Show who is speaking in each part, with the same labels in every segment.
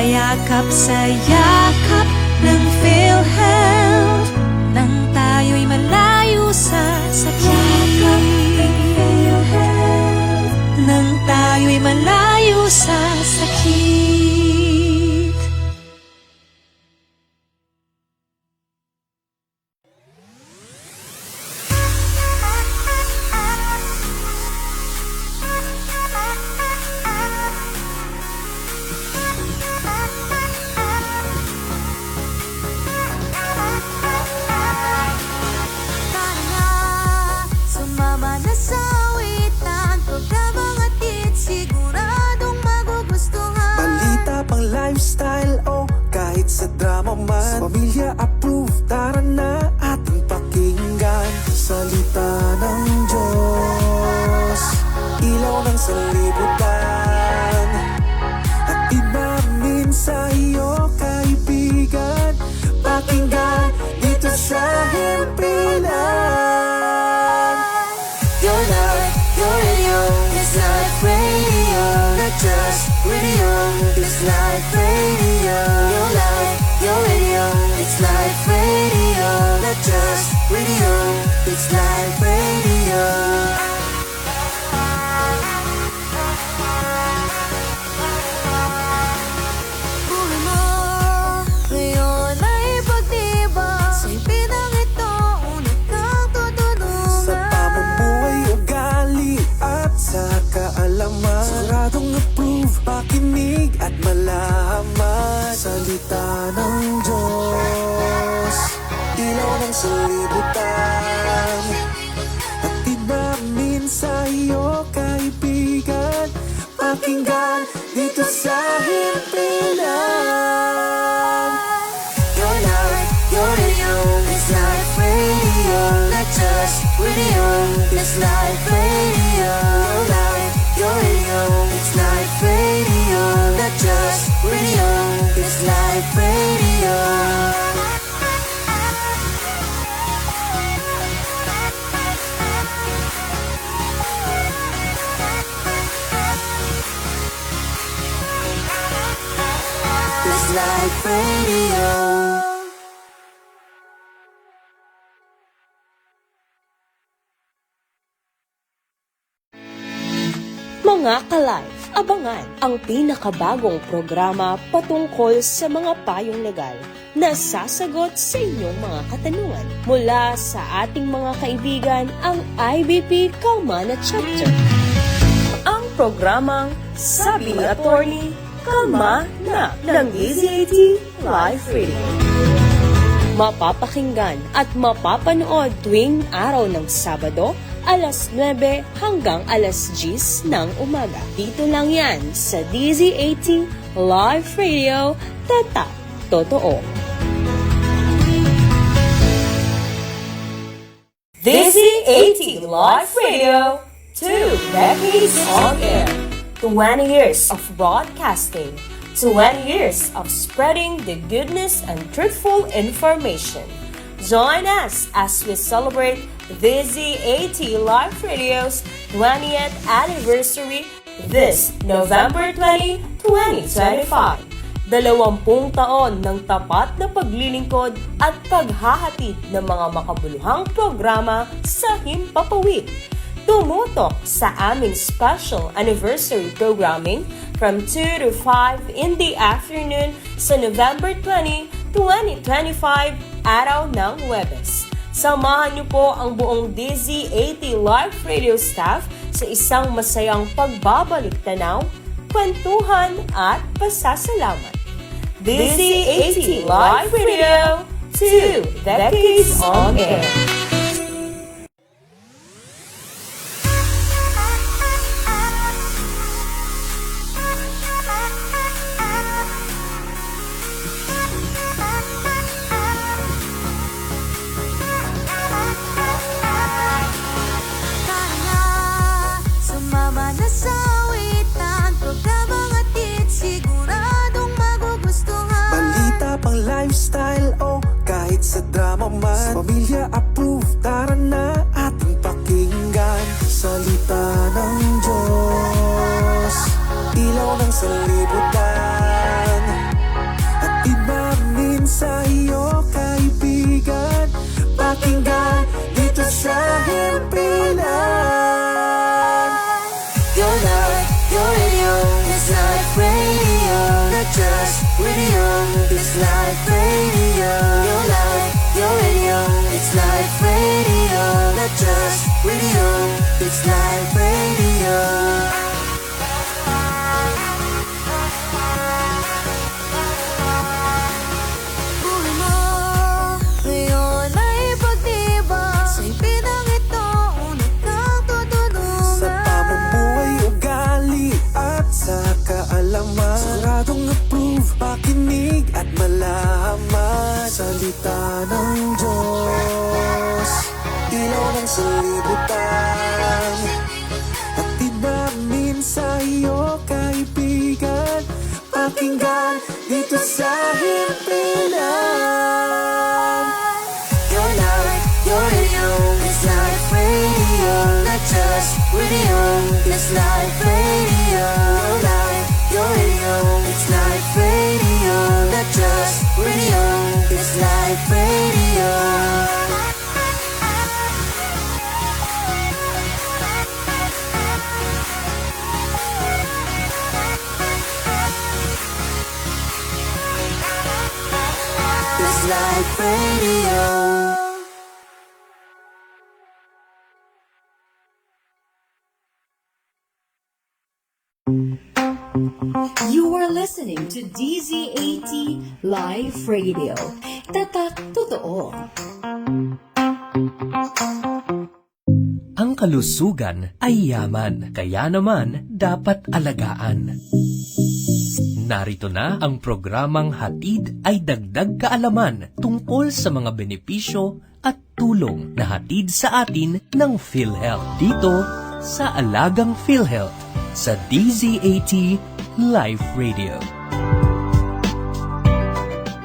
Speaker 1: yakap sa yakap ng PhilHealth, nang tayo'y malayo sa sakit. Nang tayo'y malayo sa sakit.
Speaker 2: Lifestyle o kahit sa drama man, pamilya approved, tara na ating pakinggan. Salita ng Diyos, ilaw ng sanlibutan, hatid namin sa iyo kaibigan. Pakinggan dito sa himpilan. Your life, your radio, it's life radio, not just radio. It's life radio. Your life, your radio. It's life radio, not just radio. It's life radio. Buhay mo ngayon ay pagtibay sa ipinang ito, unang kang tutulungan. Sa pamumuhay, ugali at sa kaalaman, siguradong approve, pakinig at malaman. Salita ng Diyos, ilaw ng sanlibutan, hatid namin sa iyo kaibigan. Pakinggan dito sa himpilan. Your life, your radio, it's life radio, not just radio. It's life radio. Your life, your radio, it's life radio, not just radio. It's life radio. It's life radio.
Speaker 3: Mga ka-life, abangan ang pinakabagong programa patungkol sa mga payong legal na sasagot sa inyong mga katanungan mula sa ating mga kaibigan, ang IBP Kalmana Chapter. Ang programang Sabi ni Attorney, Kalma na ng DZAT Live Radio. Mapapakinggan at mapapanood tuwing araw ng Sabado, alas 9 hanggang alas 10 ng umaga. Dito lang yan sa DZAT Live Radio, Tatak Totoo. DZAT Live Radio, 2 decades on air, 20 years of broadcasting, 20 years of spreading the goodness and truthful information. Join us as we celebrate DZAT Live Radio's 20th anniversary this November 20, 2025. 20 taon ng tapat na paglilingkod at paghahatid ng mga makabuluhang programa sa Himpapawid. Tumutok sa aming special anniversary programming from 2 to 5 in the afternoon sa November 20, 2025, araw ng Huwebes. Samahan niyo po ang buong DZAT Live Radio staff sa isang masayang pagbabalik tanaw, kwentuhan at pasasalamat. DZAT Live Radio, 2 decades on air.
Speaker 2: Lifestyle o kahit sa drama man, pamilya approved, tara na ating pakinggan. Salita ng Diyos, ilaw ng sanlibutan, himpilan. Your life, your radio, it's life radio, not just radio, it's life radio. Your life, your radio, it's life radio, not just radio, it's life radio. Buhay mo ngayon ay pagtibay sa ipinang ito, unang kang tutulungan.
Speaker 4: Sa pamumuhay, ugali at sa kaalaman, siguradong approve, makinig at malaman. Salita ng Diyos, ilaw ng sanlibutan, hatid namin sa iyo kaibigan, pakinggan dito sa himpilan.
Speaker 2: Your life, your radio, it's life radio, not just radio, it's life radio. Your life, your radio, it's life radio, not just radio, it's life radio. It's life radio.
Speaker 5: You are listening to DZAT Live Radio. Tatak Totoo.
Speaker 6: Ang kalusugan ay yaman, kaya naman dapat alagaan. Narito na ang programang Hatid ay Dagdag Kaalaman tungkol sa mga benepisyo at tulong na hatid sa atin ng PhilHealth dito sa Alagang PhilHealth sa DZAT Live Radio.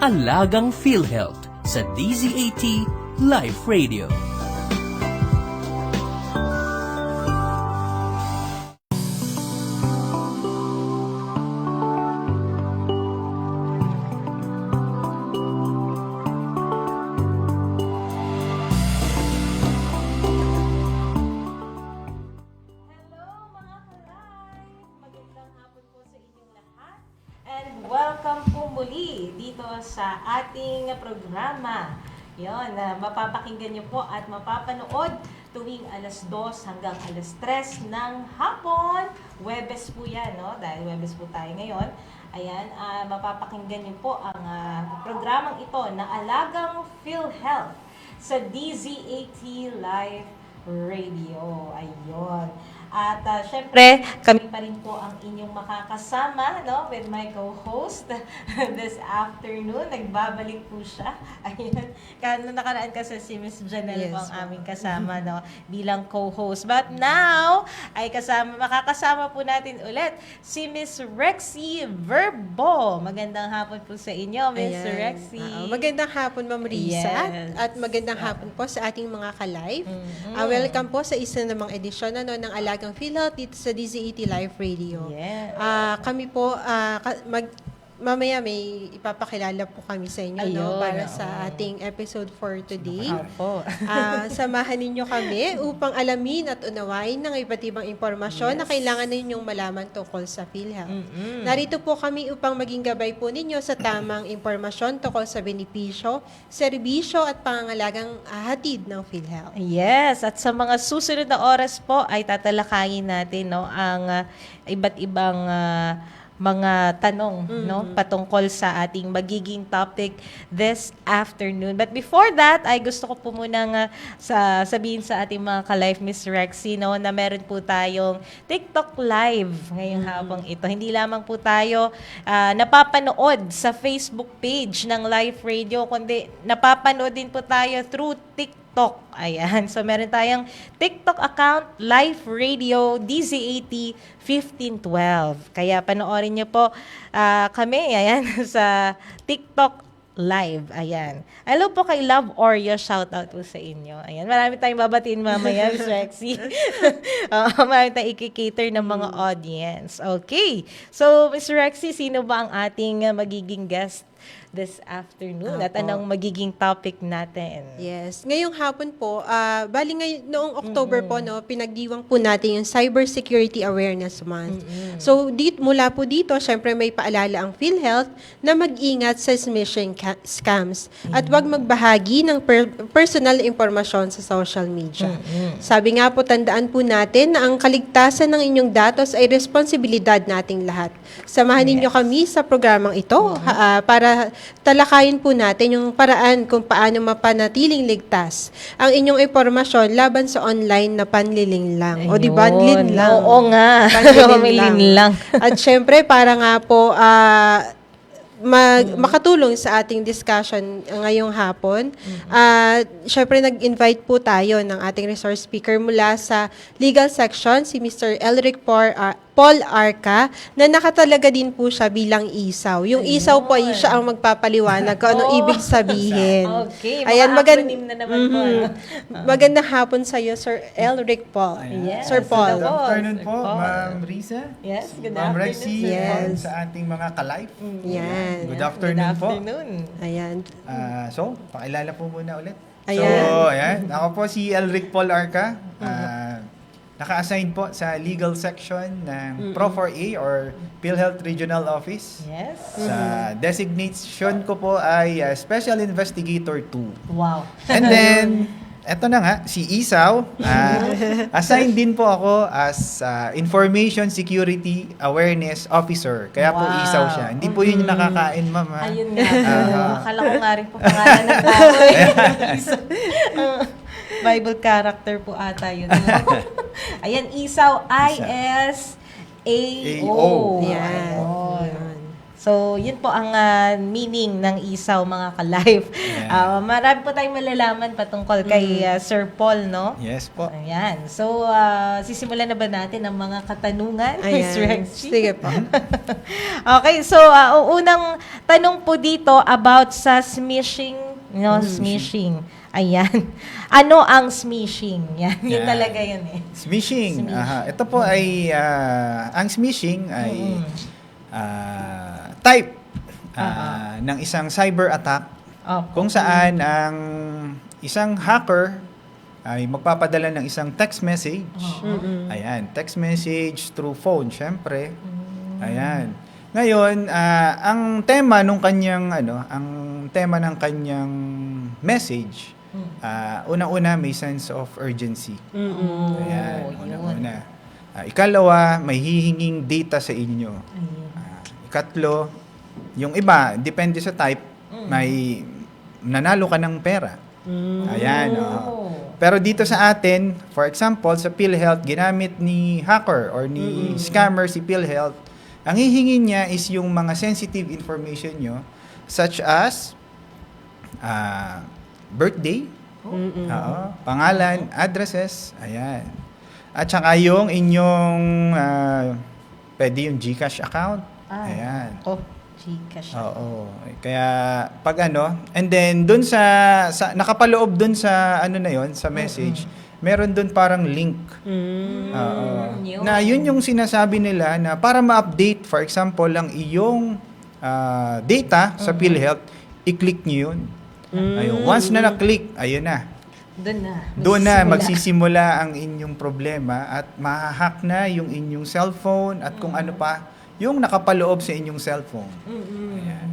Speaker 6: Alagang PhilHealth sa DZAT Live Radio.
Speaker 3: Welcome po muli dito sa ating programa. Yon, mapapakinggan niyo po at mapapanood tuwing alas 2 hanggang alas 3 ng hapon. Webes po yan, no? Dahil Webes po tayo ngayon. Ayan, mapapakinggan niyo po ang programang ito na Alagang PhilHealth sa DZAT Live Radio. Ayun. At syempre, kami pa rin po ang inyong makakasama, no, with my co-host this afternoon. Nagbabalik po siya. Ayun. Nakaraan kasi si Miss Janelle po ang aming kasama, no, bilang co-host. But now, ay makakasama po natin ulit si Miss Rexy Verbo. Magandang hapon po sa inyo, Miss Rexy.
Speaker 7: Magandang hapon, Ma'am Risa.
Speaker 3: Yes.
Speaker 7: At magandang hapon po sa ating mga ka-live. Welcome po sa isa namang edisyon ng Alagang PhilHealth dito sa DZAT Live Radio.
Speaker 3: Yes.
Speaker 7: Kami po, mamaya may ipapakilala po kami sa inyo, no, para sa ating episode for today.
Speaker 3: Opo.
Speaker 7: Samahan ninyo kami upang alamin at unawain ng iba't ibang impormasyon na kailangan ninyong malaman tungkol sa PhilHealth. Narito po kami upang maging gabay po ninyo sa tamang impormasyon tungkol sa benepisyo, serbisyo at pangangalagang hatid ng PhilHealth.
Speaker 3: Yes, at sa mga susunod na oras po ay tatalakayin natin, no, ang iba't ibang mga tanong, no, patungkol sa ating magiging topic this afternoon. But before that, ay gusto ko po munang sabihin sa ating mga ka-live, Miss Rexy, no, na meron po tayong TikTok live ngayong hapong ito. Hindi lamang po tayo napapanood sa Facebook page ng Live Radio, kundi napapanood din po tayo through TikTok. Ayan. So, meron tayong TikTok account, Live Radio, DZAT 1512. Kaya panoorin nyo po kami, ayan, sa TikTok Live. Ayan. Hello po kay Love Oreo. Shout out po sa inyo. Ayan. Marami tayong babatiin mamaya, Miss Rexy. Marami tayong i-cater ng mga audience. Okay. So, Miss Rexy, sino ba ang ating magiging guest this afternoon at
Speaker 7: Opo.
Speaker 3: anong magiging topic natin.
Speaker 7: Yes. Ngayong hapon po, bali noong October po, no, pinagdiwang po natin yung Cybersecurity Awareness Month. So, mula po dito, syempre may paalala ang PhilHealth na mag-ingat sa smishing scams at huwag magbahagi ng personal impormasyon sa social media. Sabi nga po, tandaan po natin na ang kaligtasan ng inyong datos ay responsibilidad nating lahat. Samahan ninyo kami sa programang ito para talakayin po natin yung paraan kung paano mapanatiling ligtas ang inyong impormasyon laban sa online na panlilinlang. O di ba?
Speaker 3: Ayun.
Speaker 7: Linlang.
Speaker 3: Oo nga. May linlang.
Speaker 7: At syempre, para nga po makatulong sa ating discussion ngayong hapon. Syempre, nag-invite po tayo ng ating resource speaker mula sa legal section, si Mr. Elric Paul Arca, na nakatalaga din po siya bilang isaw. Yung isaw po ay siya ang magpapaliwanag kung anong ibig sabihin.
Speaker 3: Okay,
Speaker 7: Ayan,
Speaker 3: acronym na naman po.
Speaker 7: magandang hapon sa iyo, Sir Elric Paul.
Speaker 3: Yes,
Speaker 7: Sir Paul.
Speaker 3: hello.
Speaker 8: Good afternoon po,
Speaker 3: Paul.
Speaker 8: Ma'am Risa.
Speaker 3: Yes, good
Speaker 8: Ma'am
Speaker 3: afternoon.
Speaker 8: Rexy,
Speaker 7: Yes.
Speaker 8: sa ating mga ka-live.
Speaker 7: Yan.
Speaker 8: Good afternoon po.
Speaker 7: Ayan.
Speaker 8: So, pakilala po muna ulit.
Speaker 7: Ayan.
Speaker 8: So, ayan. Ako po si Elric Paul Arca. Naka-assign po sa legal section ng Pro4A or PhilHealth Regional Office.
Speaker 3: Yes.
Speaker 8: Sa designation ko po ay Special Investigator 2.
Speaker 3: Wow.
Speaker 8: And then, eto na nga, si Isaw. Assigned din po ako as Information Security Awareness Officer. Kaya po
Speaker 3: Wow.
Speaker 8: Isaw siya. Hindi po yun yung nakakain, ma'am. ha?
Speaker 3: Ayun nga. Akala ko nga rin po pangalan ng tao. Bible character po ata yun. Ayan, Isaw, I-S-A-O.
Speaker 7: Yan.
Speaker 3: Ayun. So, yun po ang meaning ng Isaw, mga ka-live. Marami po tayong malalaman patungkol kay Sir Paul, no?
Speaker 8: Yes po.
Speaker 3: Ayan. So, sisimulan na ba natin ang mga katanungan, Ms.
Speaker 7: Ayan.
Speaker 3: Rexy?
Speaker 7: Sige po.
Speaker 3: Okay, so unang tanong po dito about sa smishing, smishing. Ayan. Ano ang smishing? Yan, yun
Speaker 8: Yan.
Speaker 3: talaga yun eh.
Speaker 8: Smishing. Ito po ay, ang smishing ay type ng isang cyber attack
Speaker 3: Opo.
Speaker 8: kung saan ang isang hacker ay magpapadala ng isang text message. Ayan, text message through phone, syempre. Ayan. Ngayon, ang tema ng kanyang message, unang-una may sense of urgency. Ayan, unang-una. Ikalawa, may hihinging data sa inyo. Ikatlo, yung iba, depende sa type, may nanalo ka ng pera. Ayan. Pero dito sa atin, for example, sa PhilHealth, ginamit ni hacker or ni scammer si PhilHealth, ang hihingin niya is yung mga sensitive information nyo, such as birthday, pangalan, addresses, ayan. At saka yung inyong, pwede yung GCash account, ayan.
Speaker 3: Gcash.
Speaker 8: Oo. Kaya pag and then dun sa nakapaloob dun sa na yon, sa message, meron dun parang link. Oo.
Speaker 3: Yun.
Speaker 8: Na yun yung sinasabi nila na para ma-update, for example, ang iyong data sa PhilHealth, i-click nyo yun. Ayun. Once na na-click, ayun na. Doon na magsisimula ang inyong problema at mahahack na yung inyong cellphone at kung ano pa yung nakapaloob sa inyong cellphone. Ayan.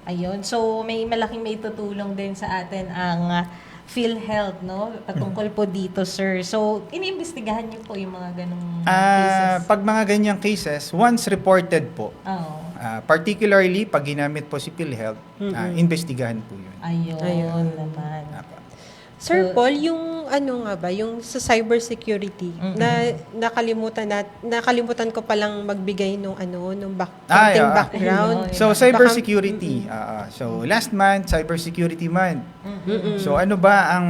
Speaker 3: Ayun. So, may malaking may tutulong din sa atin ang PhilHealth, no? Patungkol po dito, sir. So, iniimbestigahan niyo po yung mga ganong cases?
Speaker 8: Pag mga ganyang cases, once reported po,
Speaker 3: Oo.
Speaker 8: particularly pag ginamit po si PhilHealth, investigahan po yun.
Speaker 3: Ayun naman.
Speaker 8: Apa.
Speaker 7: Sir Paul, yung yung sa cybersecurity, nakalimutan ko palang magbigay nung konting background.
Speaker 8: So, cybersecurity. So, last month, cybersecurity month. So, ano ba ang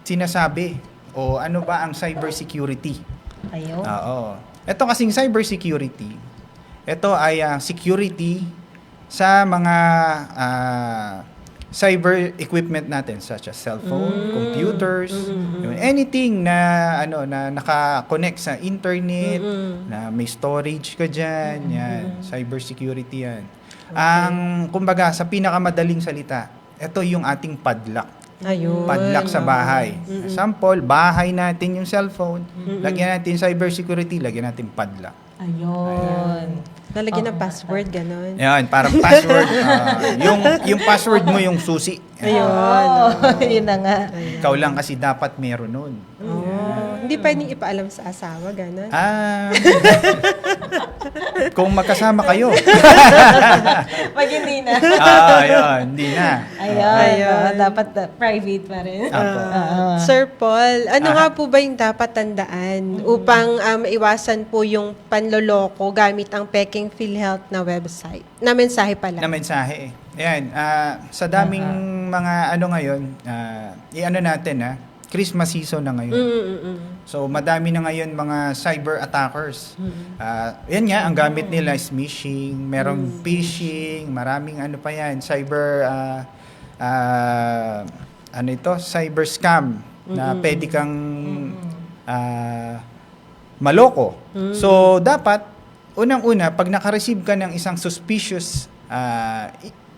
Speaker 8: sinasabi? O ano ba ang cybersecurity?
Speaker 3: Ayun.
Speaker 8: Oo. Ito kasing cybersecurity, ito ay security sa mga cyber equipment natin such as cellphone, computers, yun, anything na na naka-connect sa internet, na may storage ka diyan, yan, cyber security yan. Ang kumbaga sa pinakamadaling salita, ito yung ating padlock.
Speaker 7: Ayun.
Speaker 8: Padlock sa bahay. Example, bahay natin yung cellphone, lagyan natin cyber security, lagyan natin padlock.
Speaker 3: Ayun.
Speaker 7: Lalagyan ng password, ganon.
Speaker 8: Yan, parang password. Yung password mo yung susi.
Speaker 3: Ayun. Yun na nga.
Speaker 8: Ikaw lang kasi dapat meron nun.
Speaker 7: Hindi pwedeng ipaalam sa asawa, ganon.
Speaker 8: Kung magkasama kayo.
Speaker 3: Pag hindi na.
Speaker 8: Ayun, hindi na.
Speaker 3: Ayun. Dapat private pa rin.
Speaker 8: Apo.
Speaker 7: Sir Paul, ano nga po ba yung dapat tandaan upang maiwasan po yung panloloko gamit ang peking PhilHealth na website? Na mensahe pala.
Speaker 8: Na mensahe. Ayan, sa daming mga ngayon, natin Christmas season na ngayon. So, madami na ngayon mga cyber attackers. Yan nga, ang gamit nila is phishing, merong phishing, maraming pa yan, cyber, cyber scam na pwede kang maloko. So, dapat, unang-una, pag naka-receive ka ng isang suspicious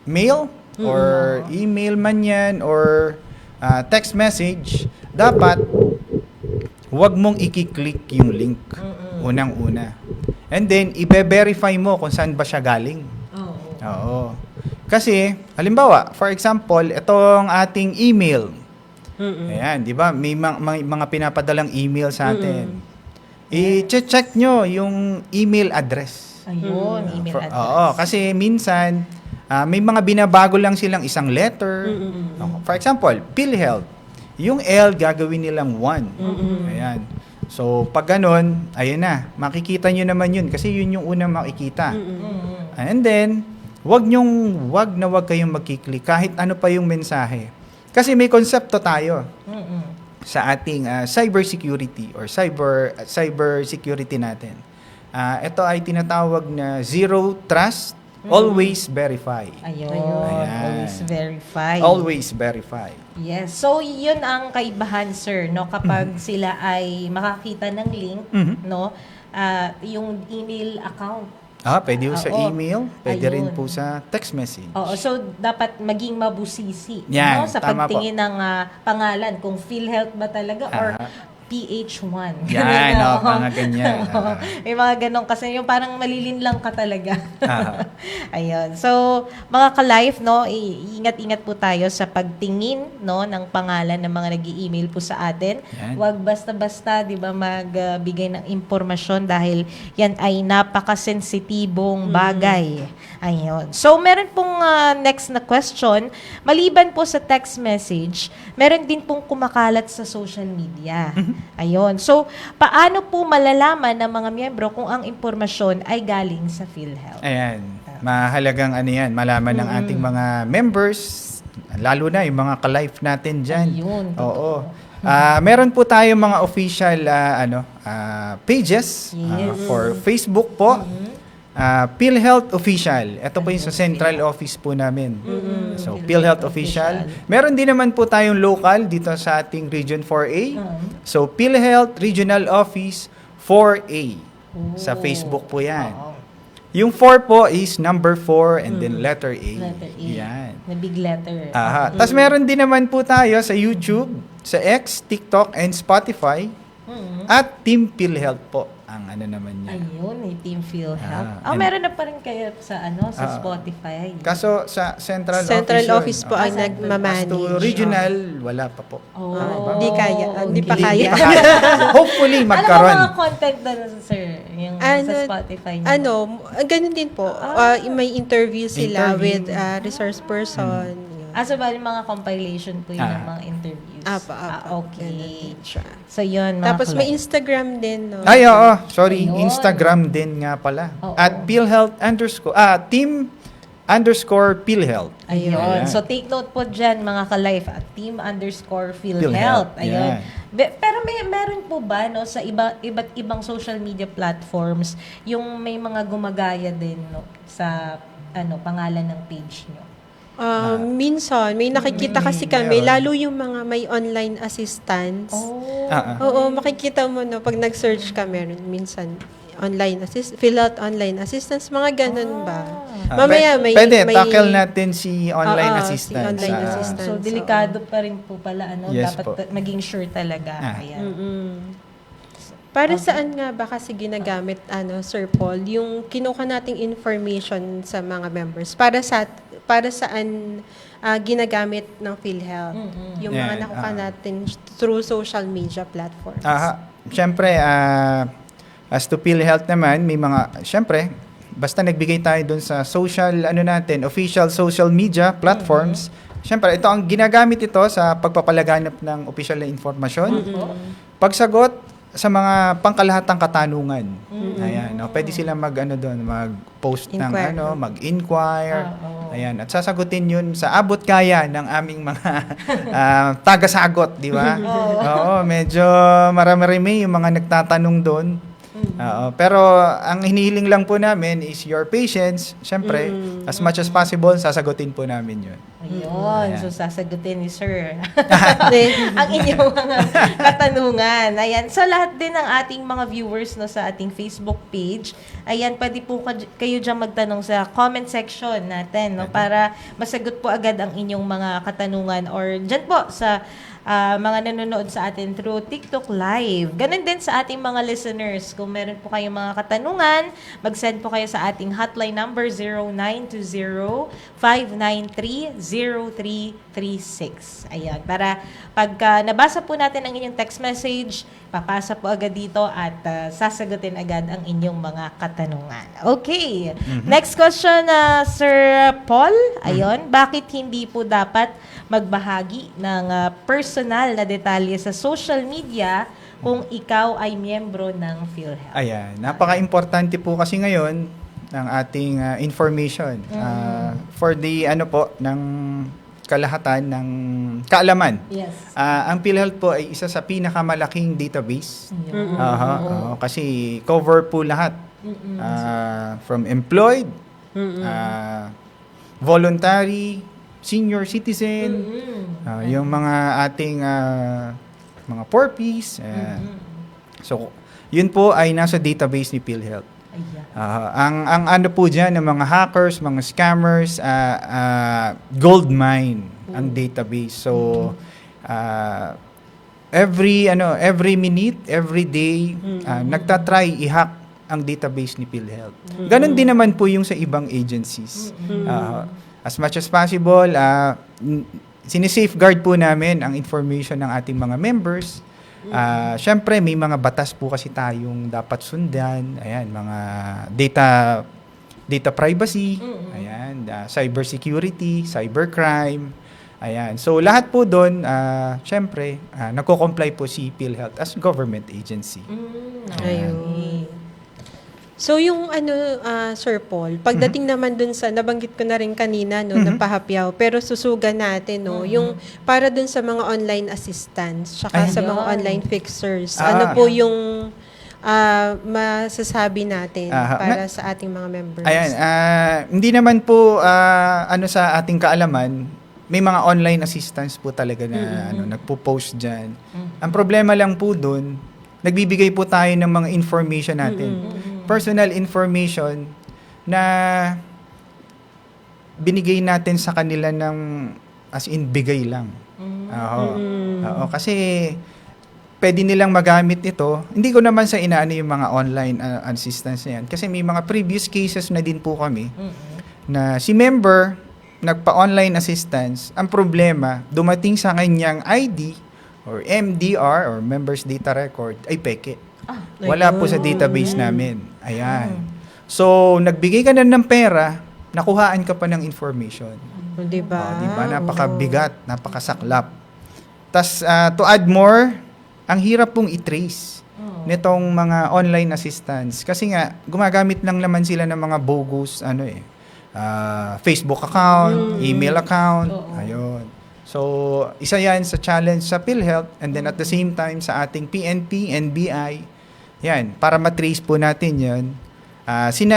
Speaker 8: mail or email man yan or text message, dapat huwag mong i-click yung link. Unang-una. And then, i-verify mo kung saan ba siya galing. Oo. Kasi, halimbawa, for example, itong ating email. Ayan, di ba? May mga pinapadalang email sa atin. I-check nyo yung email address.
Speaker 3: Ayun, email address.
Speaker 8: Oo, kasi minsan, may mga binabago lang silang isang letter. For example, PhilHealth. Yung L, gagawin nilang 1. Ayan. So, pag ganun, ayun na. Makikita nyo naman yun kasi yun yung unang makikita. And then, wag na wag kayong magkiklik kahit ano pa yung mensahe. Kasi may konsepto tayo sa ating cyber security or cyber security natin. Ito ay tinatawag na zero trust, always verify.
Speaker 3: Ayun.
Speaker 8: Ayan.
Speaker 3: Always verify.
Speaker 8: Always verify.
Speaker 3: Yes. So, yun ang kaibahan, sir, no? Kapag sila ay makakita ng link, no? Yung email account.
Speaker 8: Pwede po sa
Speaker 3: Oo.
Speaker 8: email, pwede
Speaker 3: Ayun.
Speaker 8: rin po sa text message.
Speaker 3: Oo. So, dapat maging mabusisi,
Speaker 8: Yan,
Speaker 3: no? Sa
Speaker 8: tama
Speaker 3: pagtingin ng pangalan, kung PhilHealth ba talaga or PH1.
Speaker 8: Yan,
Speaker 3: Ganun,
Speaker 8: mga ganyan.
Speaker 3: Oo. May mga ganun kasi yung parang malilinlang ka talaga. Ayun. So, mga ka-life, no, ingat-ingat po tayo sa pagtingin, no, ng pangalan ng mga nag-i-email po sa atin.
Speaker 8: Yan.
Speaker 3: Huwag basta-basta, 'di ba, magbigay ng impormasyon dahil yan ay napakasensitibong bagay. Ayun. So, meron pong next na question. Maliban po sa text message, meron din pong kumakalat sa social media. Ayun. So, paano po malalaman ng mga miyembro kung ang impormasyon ay galing sa PhilHealth?
Speaker 8: Ayan. Mahalagang yan, malaman ng ating mga members, lalo na yung mga ka-life natin dyan.
Speaker 3: Ayun,
Speaker 8: Oo. Meron po tayo mga official pages
Speaker 3: Yes.
Speaker 8: for Facebook po. PhilHealth Official. Ito po yung sa central office po namin. So, PhilHealth Official. Meron din naman po tayong local dito sa ating Region 4A. So, PhilHealth Regional Office 4A. Sa Facebook po yan. Yung 4 po is number 4 and then letter A.
Speaker 3: Letter A.
Speaker 8: Yan.
Speaker 3: Na big letter.
Speaker 8: Tapos meron din naman po tayo sa YouTube, sa X, TikTok, and Spotify. At Team PhilHealth po ang naman niya.
Speaker 3: Ayun, may Team PhilHealth. Meron na pa rin kayo sa sa Spotify.
Speaker 8: Kaso sa central
Speaker 7: Office po ang
Speaker 8: As
Speaker 7: nagmamanage.
Speaker 8: to regional, wala pa po.
Speaker 7: Hindi kaya. Hindi pa kaya.
Speaker 8: Hopefully,
Speaker 3: Ano
Speaker 8: magkaroon.
Speaker 3: ba mga content na sir? Yung sa Spotify niyo?
Speaker 7: Ganun din po. May interview sila
Speaker 8: Interview.
Speaker 7: with resource person. Yun.
Speaker 3: So bali mga compilation po yun ng mga interviews. Okay.
Speaker 7: Ganun siya.
Speaker 3: So yun, mga
Speaker 7: Tapos may
Speaker 3: kalay.
Speaker 7: Instagram din, no?
Speaker 8: Ay, oo. Sorry.
Speaker 3: Ayun.
Speaker 8: Instagram din nga pala.
Speaker 3: Oo.
Speaker 8: At PhilHealth _Team_PhilHealth.
Speaker 3: Ayun.
Speaker 8: Ayan.
Speaker 3: So take note po dyan mga ka-life at Team_PhilHealth. Ayun.
Speaker 8: Yan.
Speaker 3: Pero meron po ba no sa iba't ibang social media platforms yung may mga gumagaya din no sa pangalan ng page nyo?
Speaker 7: Minsan, may nakikita kasi kami, lalo yung mga may online assistance. Oo, makikita mo no, pag nag-search ka, meron minsan fill out online assistance, mga ganun ba? Mamaya
Speaker 8: Pwede, tackle natin si online
Speaker 7: Oo,
Speaker 8: assistance.
Speaker 7: si online
Speaker 8: Ah,
Speaker 7: assistance.
Speaker 3: So, delikado pa rin po pala,
Speaker 8: Yes
Speaker 3: dapat
Speaker 8: po.
Speaker 3: maging sure talaga. Ayan.
Speaker 7: Para saan nga ba kasi ginagamit, Sir Paul, yung kinuha nating information sa mga members? Para saan ginagamit ng PhilHealth? Yung mga
Speaker 8: Yeah,
Speaker 7: nakuha natin through social media platforms.
Speaker 8: Siyempre, as to PhilHealth naman, may mga, siyempre, basta nagbigay tayo dun sa official social media platforms, siyempre, ito ang ginagamit ito sa pagpapalaganap ng opisyal na informasyon, pagsagot sa mga pangkalahatang katanungan. Ayan, no? Pwede sila mag-post ng mag-inquire. Ayan, at sasagutin yun sa abot kaya ng aming mga tagasagot, di ba? Oo, medyo marami-rami yung mga nagtatanong doon. Pero ang hinihiling lang po namin is your patience. Siyempre, as much as possible, sasagutin po namin yun.
Speaker 3: Ayun. So, sasagutin ni Sir ang inyong mga katanungan. Ayan. Sa lahat din ng ating mga viewers sa ating Facebook page, ayan, pwede po kayo dyan magtanong sa comment section natin, para masagot po agad ang inyong mga katanungan, or dyan po sa mga nanonood sa atin through TikTok Live. Ganun din sa ating mga listeners. Kung meron po kayong mga katanungan, mag-send po kayo sa ating hotline number 0920-593-0336. Ayan. Para pagka nabasa po natin ang inyong text message, papasa po agad dito at sasagutin agad ang inyong mga katanungan. Okay. Next question, Sir Paul. Ayun. Bakit hindi po dapat magbahagi ng personal na detalye sa social media kung ikaw ay miyembro ng PhilHealth?
Speaker 8: Ayan, napaka-importante po kasi ngayon ng ating information for the ng kalahatan ng kaalaman.
Speaker 3: Yes.
Speaker 8: Ang PhilHealth po ay isa sa pinakamalaking database. Kasi cover po lahat. From employed, voluntary, senior citizen, yung mga ating mga porpies. So, yun po ay nasa database ni PhilHealth. Ang ano po dyan, ng mga hackers, mga scammers, gold mine ang database. So, every minute, every day, nagtatry i-hack ang database ni PhilHealth. Ganon din naman po yung sa ibang agencies. As much as possible, sinisafeguard po namin ang information ng ating mga members. Siyempre, may mga batas po kasi tayong dapat sundan. Ayan, mga data privacy, ayan, cyber security, cybercrime. Ayan. So, lahat po doon, siyempre, nagko-comply po si PhilHealth as government agency.
Speaker 7: Ayun. So yung Sir Paul, pagdating naman dun sa, nabanggit ko na rin kanina, ng pahapyaw, pero susugan natin, yung para dun sa mga online assistants, saka sa mga online fixers, ano po yung masasabi natin para sa ating mga members?
Speaker 8: Ayan, hindi naman po, sa ating kaalaman, may mga online assistants po talaga na nagpo-post dyan. Ang problema lang po dun, nagbibigay po tayo ng mga information natin. Personal information na binigay natin sa kanila ng as in bigay lang. Kasi pwede nilang magamit ito. Hindi ko naman sa inaano yung mga online assistance na yan. Kasi may mga previous cases na din po kami na si member nagpa-online assistance. Ang problema, dumating sa kanyang ID or MDR or Members Data Record ay peke. Wala po sa database namin. Ayan. So, nagbigay ka na ng pera, nakuhaan ka pa ng information.
Speaker 7: Diba?
Speaker 8: Diba? Napakabigat, napakasaklap. Tas, to add more, ang hirap pong i-trace nitong mga online assistants. Kasi nga, gumagamit lang naman sila ng mga bogus, Facebook account, email account. Ayun. So, isa yan sa challenge sa PhilHealth, and then at the same time sa ating PNP, NBI, yan, para matrace po natin yan. Sina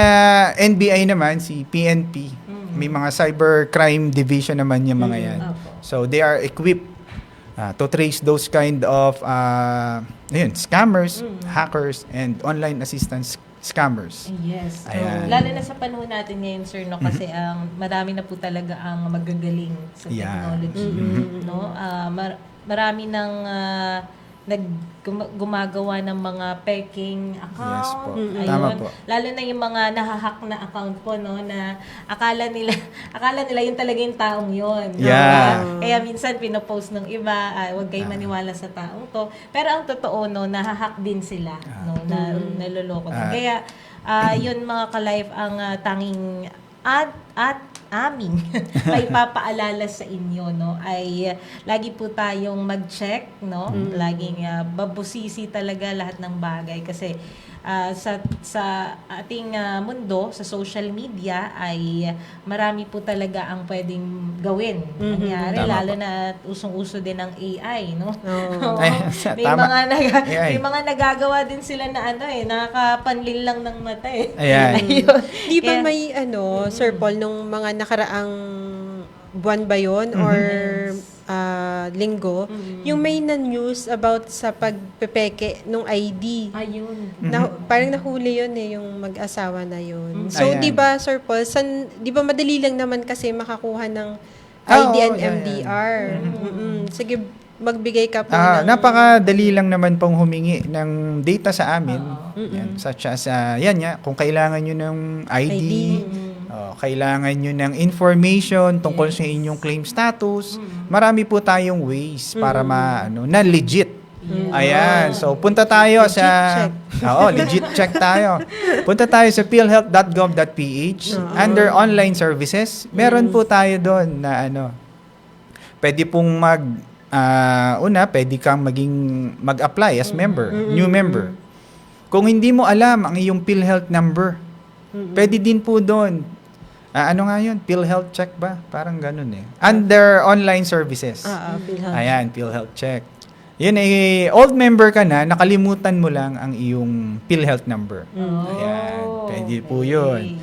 Speaker 8: NBI naman, si PNP, may mga cybercrime division naman yung mga yan.
Speaker 3: Opo.
Speaker 8: So they are equipped to trace those kind of scammers, hackers, and online assistance scammers.
Speaker 3: Yes.
Speaker 8: Ayan.
Speaker 3: Lalo na sa panahon natin ngayon, sir, no, kasi ang marami na po talaga ang magagaling sa
Speaker 8: Yeah.
Speaker 3: technology, no? Marami ng gumagawa ng mga peking account.
Speaker 8: Yes po.
Speaker 3: Ayun.
Speaker 8: Tama po.
Speaker 3: Lalo na yung mga nahahack na account po, no, na akala nila yun talaga yung taong yun. no?
Speaker 8: Yeah.
Speaker 3: Kaya minsan pinopost ng iba, huwag kayong maniwala sa taong to. Pero ang totoo, no, nahahack din sila, no, na naloloko din. Kaya yun mga ka-life ang tanging at aming may papaalala sa inyo, no, ay lagi po tayong mag-check, no, laging babusisi talaga lahat ng bagay kasi sa ating mundo, sa social media ay marami po talaga ang pwedeng gawin. Nangyari,
Speaker 8: Tama
Speaker 3: lalo
Speaker 8: po.
Speaker 3: na usong-uso din ng AI, no?
Speaker 7: Oo.
Speaker 8: Ay,
Speaker 3: may
Speaker 8: tama.
Speaker 3: may
Speaker 8: AI.
Speaker 3: mga nagagawa din sila na nakakapanlil lang ng mata eh.
Speaker 8: Ayan.
Speaker 3: Ayun.
Speaker 7: Di ba
Speaker 3: Kaya-
Speaker 7: may Sir Paul, nung mga nakaraang buwan ba yun or linggo, yung may na-news about sa pagpepeke nung ID.
Speaker 3: Ayun.
Speaker 7: Parang nahuli yun yung mag-asawa na yun. So,
Speaker 8: Ayan.
Speaker 7: di ba, Sir Paul, di ba madali lang naman kasi makakuha ng
Speaker 8: Ah,
Speaker 7: ID and
Speaker 8: oo, yeah,
Speaker 7: MDR? Sige, magbigay ka po ng...
Speaker 8: Napakadali lang naman pong humingi ng data sa amin. Yan, such as, yan nga, kung kailangan nyo ng ID, kailangan nyo ng information tungkol sa inyong claim status, marami po tayong ways para na legit. Ayan, so punta tayo sa... legit check tayo. Punta tayo sa philhealth.gov.ph under online services. Meron po tayo doon na pwede pong pwede kang mag-apply as member, new member. Kung hindi mo alam ang iyong PhilHealth number, pwede din po doon. Ano nga yun? PhilHealth check ba? Parang ganun eh. Under online services.
Speaker 7: PhilHealth.
Speaker 8: Ayan, PhilHealth check. Yun old member ka na, nakalimutan mo lang ang iyong PhilHealth number. Ayan, pwede po yun.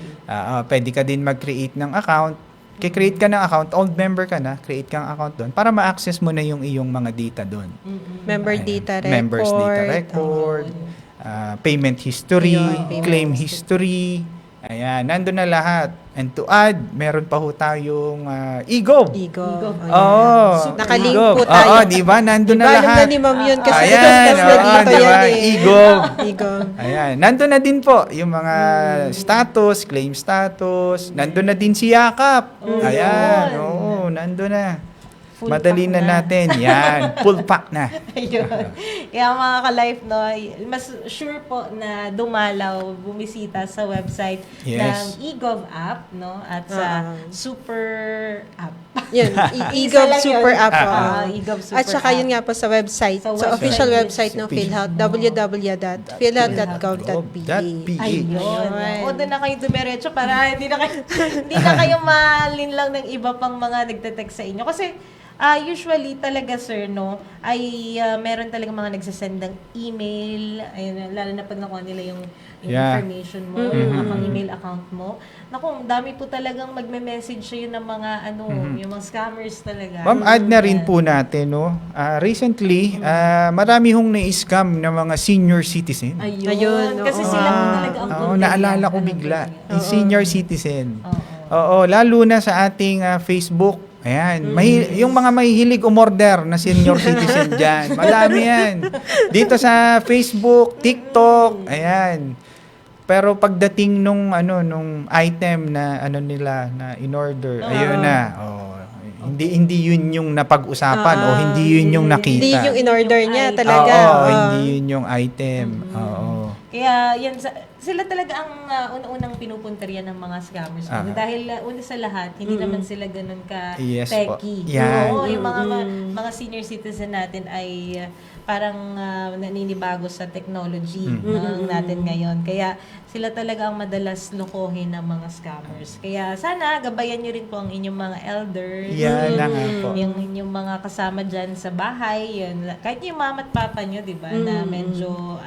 Speaker 8: Pwede ka din mag-create ng account. Kikreate ka ng account, old member ka na, create kang account doon para ma-access mo na yung iyong mga data doon.
Speaker 7: Member
Speaker 8: Ayan.
Speaker 7: data record.
Speaker 8: Members data record, payment history,
Speaker 7: Payment
Speaker 8: claim
Speaker 7: history.
Speaker 8: history. Ayan, nandun na lahat. And to add, meron pa ho tayong e-gov.
Speaker 7: Igo.
Speaker 8: Oo.
Speaker 7: Nakalink
Speaker 8: e-gov.
Speaker 7: po tayo.
Speaker 8: Oo, di ba? Nandun na
Speaker 7: Alam
Speaker 8: lahat.
Speaker 7: na ni Ma'am yun kasi
Speaker 8: Ayan,
Speaker 7: discuss na dito
Speaker 8: di ba?
Speaker 7: yan eh.
Speaker 8: E-gov.
Speaker 7: Igo.
Speaker 8: Ayan, nandun na din po yung mga status, claim status. Nandun na din si Yakap. Ayan, oo, nandun na.
Speaker 3: Full
Speaker 8: Madali
Speaker 3: pack
Speaker 8: na
Speaker 3: na.
Speaker 8: natin. Yan, full pack na.
Speaker 3: Ayun. Kaya mga ka-life, no, mas sure po na dumalaw, bumisita sa website
Speaker 8: Yes.
Speaker 3: ng eGov app, no, at sa Super app.
Speaker 7: Yun,
Speaker 3: Isa
Speaker 7: eGov
Speaker 3: lang yun.
Speaker 7: Super App.
Speaker 3: eGov Super
Speaker 7: At saka
Speaker 3: App.
Speaker 7: yun nga po sa website,
Speaker 3: Sa
Speaker 7: sa
Speaker 3: website.
Speaker 7: official website ng
Speaker 8: Sa
Speaker 7: PhilHealth, www.philhealth.gov.ph.
Speaker 3: Ayun.
Speaker 7: Ayun.
Speaker 3: O, doon na kayo dumiretso para hindi na kayo malinlang ng iba pang mga nagte-text sa inyo. Kasi, usually talaga, sir, no, ay meron talaga mga nagsasend ng email, ayun, lalo na pag nakuha nila yung
Speaker 8: Yeah.
Speaker 3: information mo, yung email account mo. Naku, ang dami po talagang magme-message sa'yo ng mga, yung mga scammers talaga.
Speaker 8: Ma'am, add na rin po natin, no? Recently, marami hong na-scam ng mga senior citizen.
Speaker 3: Ayun. Kasi
Speaker 7: oo.
Speaker 3: sila po talaga ang
Speaker 8: Oo,
Speaker 3: content
Speaker 8: naalala
Speaker 3: yan.
Speaker 8: ko
Speaker 3: Alam
Speaker 8: bigla.
Speaker 3: niya.
Speaker 8: Yung senior citizen.
Speaker 3: Oo.
Speaker 8: Oo, lalo na sa ating Facebook. Ayan, yung mga mahihilig umorder na senior citizen dyan. Madami yan. Dito sa Facebook, TikTok, ayan. Pero pagdating nung item na nila na in order, ayun na. Oh, hindi yun yung napag-usapan o hindi yun yung nakita.
Speaker 7: Hindi yung in-order niya
Speaker 3: Yung
Speaker 7: talaga.
Speaker 8: Oo,
Speaker 7: Oo.
Speaker 8: hindi yun yung item. Oo.
Speaker 3: Kaya yan, sila talaga ang una-unang pinupunterian ng mga scammers. Dahil una sa lahat, hindi naman sila ganun ka
Speaker 8: Yes po.
Speaker 3: techy.
Speaker 8: Yan.
Speaker 3: Oo, yung mga senior citizen natin ay parang naninibago sa technology natin ngayon. Kaya sila talaga ang madalas lokohin ng mga scammers. Kaya sana gabayan nyo rin po ang inyong mga elders.
Speaker 8: Yan na nga po.
Speaker 3: Yung inyong mga kasama dyan sa bahay, yun. Kahit yung mama at papa nyo, di ba, na medyo,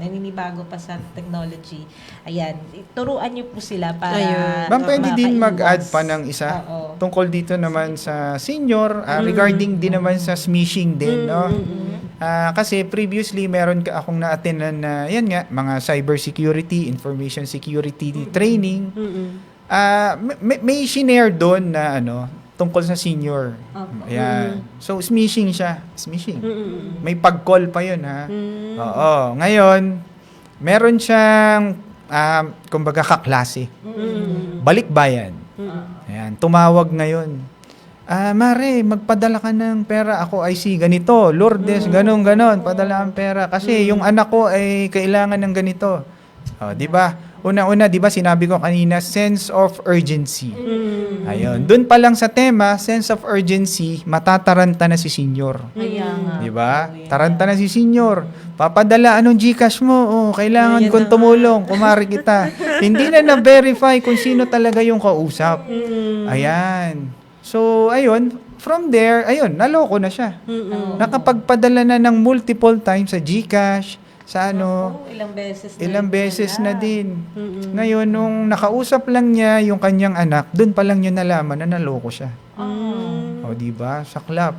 Speaker 3: naninibago pa sa technology.
Speaker 9: Ayan, turuan niyo po sila para
Speaker 7: Ayun.
Speaker 8: Ma'am, pwede din
Speaker 9: makaiwas.
Speaker 8: mag-add pa ng isa
Speaker 9: Oo.
Speaker 8: tungkol dito naman sa senior, regarding din naman sa smishing din, no? Kasi previously meron ka akong na-attendan na yan nga, mga cybersecurity, information security training. May shinare doon na tungkol sa senior. Ayan. So smishing siya, smishing. May pag-call pa 'yun, ha. Oo. Ngayon, meron siyang kumbaga kaklase. Balikbayan. Ayan, tumawag ngayon. Mare, magpadala ka ng pera. Ako ay si ganito. Lourdes, ganon. Padala ang pera. Kasi yung anak ko ay kailangan ng ganito. Di ba? Una-una, di ba, sinabi ko kanina, sense of urgency. Ayun. Doon pa lang sa tema, sense of urgency, matataranta na si senior.
Speaker 9: Kaya nga.
Speaker 8: Di ba? Taranta na si senior. Papadala, anong GCash mo? Kailangan kong tumulong. Kumari kita. Hindi na na-verify kung sino talaga yung kausap. Ayan. So, ayun, from there, ayun, naloko na siya. Nakapagpadala na ng multiple times sa GCash, sa
Speaker 9: Ilang beses
Speaker 8: na din. Ngayon, nung nakausap lang niya yung kanyang anak, doon pa lang niya nalaman na naloko siya. O, di ba? Saklap.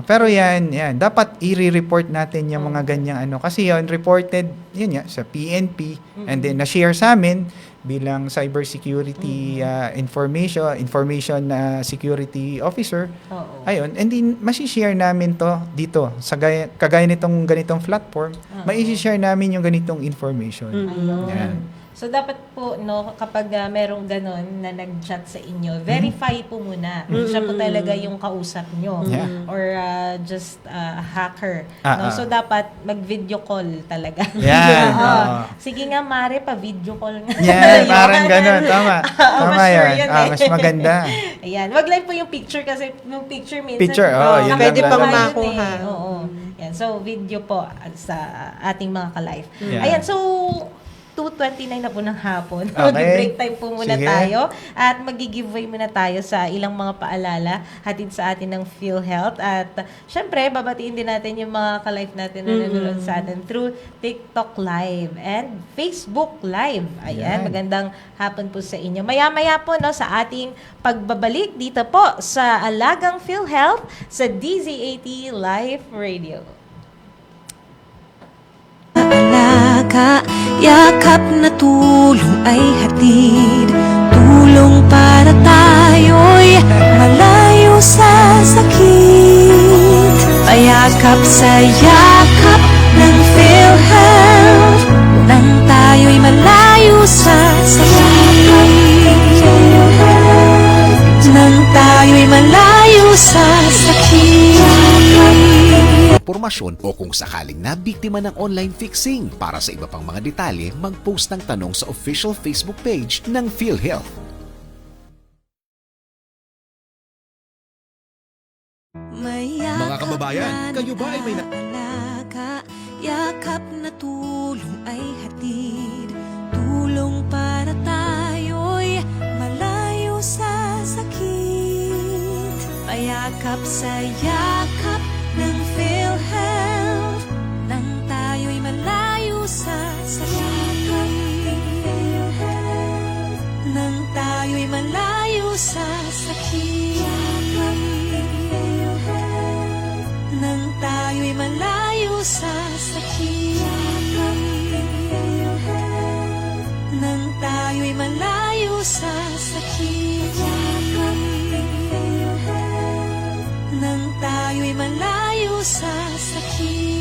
Speaker 8: Pero yan, dapat i-report natin yung mga ganyang kasi yun, reported, yun nga, sa PNP, and then na-share sa amin bilang cybersecurity information security officer. Ayun, and then masishare namin to dito sa kagaya nitong ganitong platform, mai-share namin yung ganitong information. Yan.
Speaker 9: So, dapat po, kapag merong ganon na nag-chat sa inyo, verify po muna. Siya po talaga yung kausap nyo.
Speaker 8: Yeah.
Speaker 9: Or just a hacker. So,
Speaker 8: Ah.
Speaker 9: dapat mag-video call talaga.
Speaker 8: Yan.
Speaker 9: Sige nga, Mare, pa-video call nga.
Speaker 8: Yan, parang ganun. Tama. Tama
Speaker 9: mas sure
Speaker 8: yan.
Speaker 9: yun
Speaker 8: Mas maganda.
Speaker 9: Ayan. Wag lang po yung picture kasi yung picture minsan.
Speaker 8: Picture, yun
Speaker 7: Pwede
Speaker 8: lang
Speaker 7: pang
Speaker 8: talaga.
Speaker 7: makuha.
Speaker 9: Oo. Yan. So, video po sa ating mga ka-live.
Speaker 8: Yeah.
Speaker 9: Ayan. So, 2:29 na po ng hapon.
Speaker 8: Okay.
Speaker 9: Mag-break time po muna
Speaker 8: Sige.
Speaker 9: tayo. At mag-giveaway muna tayo sa ilang mga paalala hatid sa atin ng PhilHealth. At syempre, babatiin din natin yung mga ka-live natin na nanonood sa atin through TikTok Live and Facebook Live. Ayan,
Speaker 8: Yan.
Speaker 9: magandang hapon po sa inyo. Maya-maya po sa ating pagbabalik dito po sa Alagang PhilHealth sa DZAT Live Radio.
Speaker 1: Alaga, yakap na tulong ay hatid. Tulong para tayo'y malayo sa sakit. Payakap sa yakap ng PhilHealth, nang tayo'y malayo sa sakit. Nang tayo'y malayo sa sakit.
Speaker 10: Impormasyon o kung sakaling nabiktima ng online fixing. Para sa iba pang mga detalye, mag-post ng tanong sa official Facebook page ng PhilHealth.
Speaker 1: Mga
Speaker 10: kababayan, kayo ba ay may
Speaker 1: alaga, yakap na tulong ay hatid. Tulong para tayo'y malayo sa sakit. Payakap sa yakap ng PhilHealth, nang tayo'y malayo sa sakit. Nang tayo'y malayo sa sakit. Nang tayo'y malayo sa sakit. Nang tayo'y malayo sa sakit. Nang tayo'y malayo sa sakit.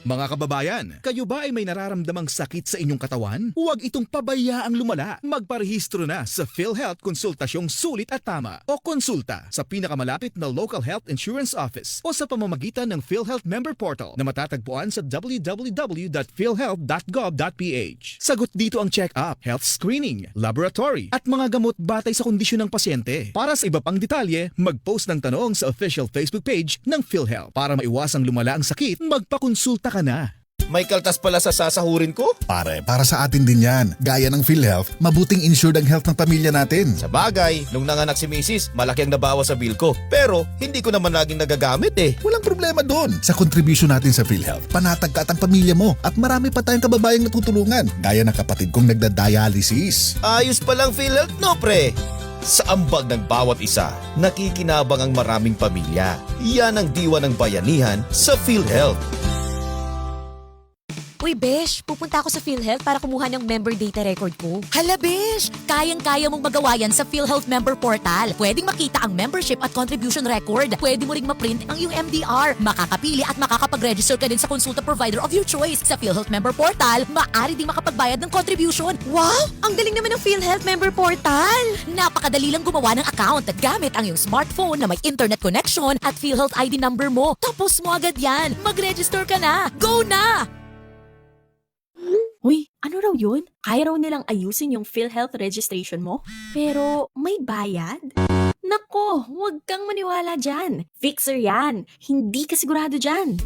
Speaker 10: Mga kababayan, kayo ba ay may nararamdamang sakit sa inyong katawan? Huwag itong pabayaang lumala. Magparehistro na sa PhilHealth Konsultasyong Sulit at Tama o konsulta sa pinakamalapit na local health insurance office o sa pamamagitan ng PhilHealth Member Portal na matatagpuan sa www.philhealth.gov.ph. Sagot dito ang check-up, health screening, laboratory at mga gamot batay sa kondisyon ng pasyente. Para sa iba pang detalye, mag-post ng tanong sa official Facebook page ng PhilHealth. Para maiwasang lumala ang sakit, magpakonsulta ka na. may kaltas pala sa sasahurin ko.
Speaker 11: Pare, para sa atin din yan. Gaya ng PhilHealth, mabuting insured ang health ng pamilya natin.
Speaker 10: Sa bagay, nung nanganak si Mrs., malaki ang nabawa sa bill ko. Pero hindi ko naman laging nagagamit eh.
Speaker 11: Walang problema doon. Sa contribution natin sa PhilHealth, panatag ka at ang pamilya mo at marami pa tayong kababayang natutulungan. Gaya ng kapatid kong nagda-dialysis.
Speaker 10: Ayos palang PhilHealth, no pre? Sa ambag ng bawat isa, nakikinabang ang maraming pamilya. Yan ang diwa ng bayanihan sa PhilHealth.
Speaker 12: Uy, Besh, pupunta ako sa PhilHealth para kumuha ng member data record ko. Hala, Besh! Kayang-kaya mong magawa yan sa PhilHealth Member Portal. Pwedeng makita ang membership at contribution record. Pwede mo ring ma-print ang iyong MDR. Makakapili at makakapag-register ka din sa consulta provider of your choice. Sa PhilHealth Member Portal, maaari ding makapagbayad ng contribution. Wow! Ang galing naman ng PhilHealth Member Portal! Napakadali lang gumawa ng account gamit ang iyong smartphone na may internet connection at PhilHealth ID number mo. Tapos mo agad yan. Mag-register ka na. Go na!
Speaker 13: Uy, ano raw yun? Kaya raw nilang ayusin yung PhilHealth registration mo? Pero may bayad? Nako, huwag kang maniwala dyan. Fixer yan. Hindi ka sigurado dyan.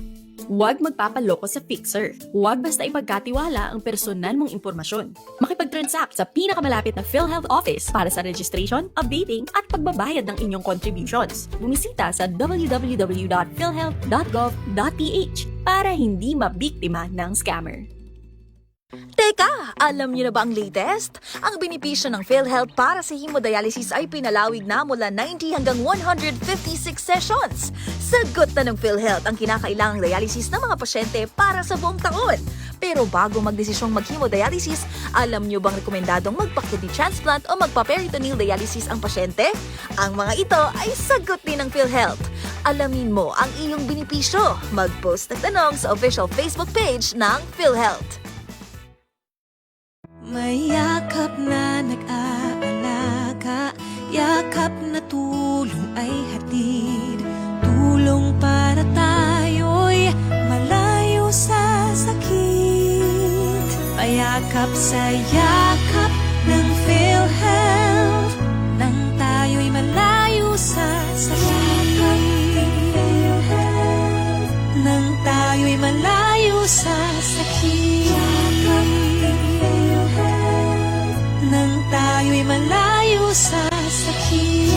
Speaker 13: Huwag magpapaloko sa Fixer. Huwag basta ipagkatiwala ang personal mong impormasyon. Makipag-transact sa pinakamalapit na PhilHealth office para sa registration, updating at pagbabayad ng inyong contributions. Bumisita sa www.philhealth.gov.ph para hindi mabiktima ng scammer.
Speaker 12: Teka, alam niyo na ba ang latest? Ang benepisyo ng PhilHealth para sa hemodialysis ay pinalawig na mula 90 hanggang 156 sessions. Sagot na ng PhilHealth ang kinakailangang dialysis ng mga pasyente para sa buong taon. Pero bago magdesisyong mag-hemodialysis, alam niyo bang rekomendadong magpa-kidney transplant o magpa-peritoneal dialysis ang pasyente? Ang mga ito ay sagot din ng PhilHealth. Alamin mo ang iyong benepisyo. Mag-post ng tanong sa official Facebook page ng PhilHealth.
Speaker 1: May yakap na nag-aalaga, yakap na tulong ay hatid. Tulong para tayo'y malayo sa sakit. Payakap sa yakap ng PhilHealth, nang tayo'y malayo sa sakit. Nang tayo'y malayo sa sakit. Nang tayo'y malayo sa sakit.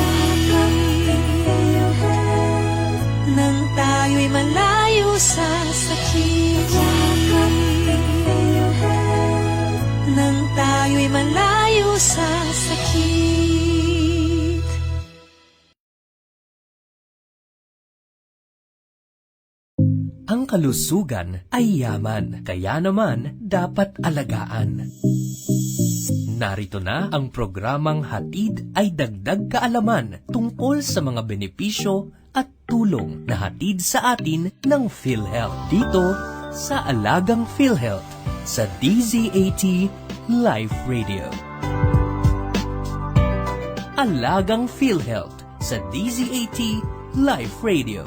Speaker 1: Nang tayo'y malayo sa sakit. Nang tayo'y malayo sa sakit.
Speaker 6: Ang kalusugan ay yaman, kaya naman dapat alagaan. Narito na ang programang Hatid ay Dagdag Kaalaman tungkol sa mga benepisyo at tulong na hatid sa atin ng PhilHealth dito sa Alagang PhilHealth sa DZAT Live Radio. Alagang PhilHealth sa DZAT Live Radio.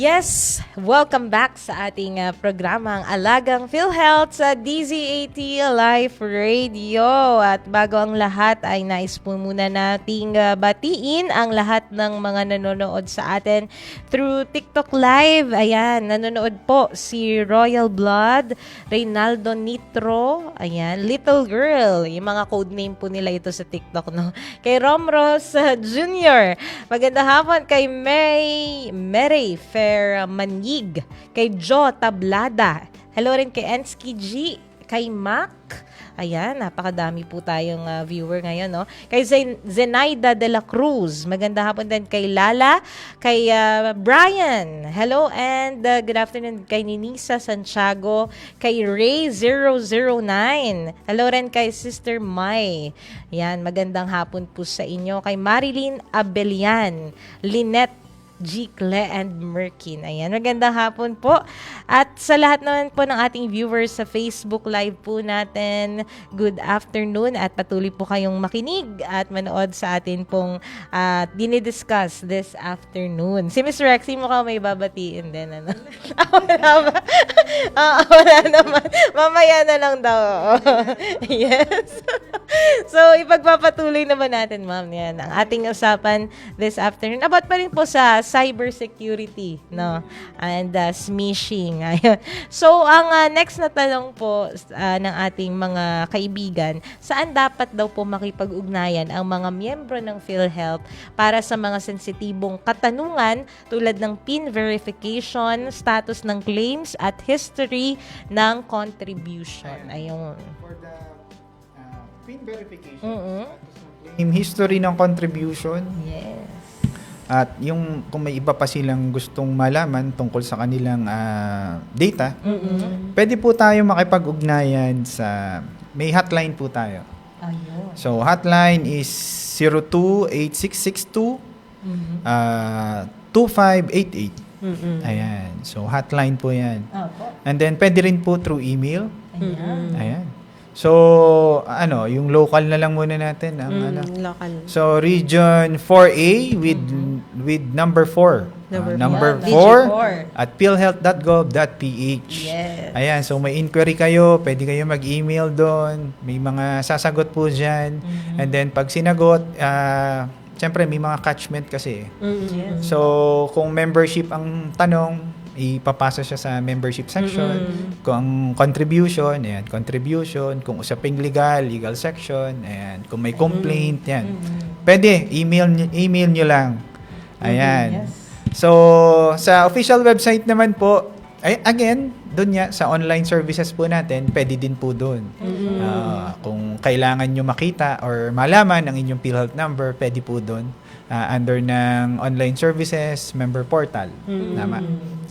Speaker 9: Yes, welcome back sa ating programang Alagang PhilHealth sa DZAT Live Radio. At bago ang lahat ay nais po muna nating batiin ang lahat ng mga nanonood sa atin through TikTok Live. Ayan, nanonood po si Royal Blood, Reynaldo Nitro, ayan, Little Girl, yung mga code name po nila ito sa TikTok, no? Kay Romros Jr., maganda hapon kay Mary Fair Manyig, kay Jo Tablada, hello rin kay Ensky G, kay Mac, ayan, napakadami po tayong viewer ngayon, no? Kay Zenaida de la Cruz, maganda hapon din kay Lala, kay Brian, hello and good afternoon kay Ninisa Santiago, kay Ray 009, hello rin kay Sister Mai, ayan, magandang hapon po sa inyo, kay Marilyn Abelian, Lynette Jicle and Merkin. Ayan, magandang hapon po. At sa lahat naman po ng ating viewers sa Facebook Live po natin, good afternoon at patuloy po kayong makinig at manood sa atin pong dinidiscuss this afternoon. Si Miss Rexy mukhang may babatiin din. Ano? Wala ba? Wala naman. Mamaya na lang daw. Yes. So, ipagpapatuloy naman natin, ma'am, yan ang ating usapan this afternoon. About pa rin po sa cybersecurity, no? And smishing. Ayun. So, ang next na tanong po ng ating mga kaibigan, saan dapat daw po makipag-ugnayan ang mga miyembro ng PhilHealth para sa mga sensitibong katanungan tulad ng PIN verification, status ng claims, at history ng contribution. Ayun.
Speaker 8: For the PIN verification, claim history ng contribution.
Speaker 9: Yes.
Speaker 8: At yung kung may iba pa silang gustong malaman tungkol sa kanilang data, pwede po tayo makipag-ugnayan sa may hotline po tayo.
Speaker 9: Ayun.
Speaker 8: So hotline is 02-8662 2588. Ayan. So hotline po 'yan.
Speaker 9: Opo.
Speaker 8: And then pwede rin po through email. Ayan. So yung local na lang muna natin ang
Speaker 7: Local.
Speaker 8: So region 4A with number 4. Number 4 at philhealth.gov.ph.
Speaker 9: Yes.
Speaker 8: Ayan, so may inquiry kayo, pwede kayo mag-email doon. May mga sasagot po diyan. And then pag sinagot, siyempre may mga catchment kasi.
Speaker 9: Yes.
Speaker 8: So kung membership ang tanong, ipapasa siya sa membership section. Kung contribution, ayan, contribution. Kung usaping legal section. Ayan. Kung may complaint, yan. Pwede, email nyo lang. Ayan.
Speaker 9: Yes.
Speaker 8: So, sa official website naman po, again, doon nga, sa online services po natin, pwede din po doon. Kung kailangan nyo makita or malaman ang inyong PhilHealth number, pwede po doon. Under ng online services, member portal. Tama.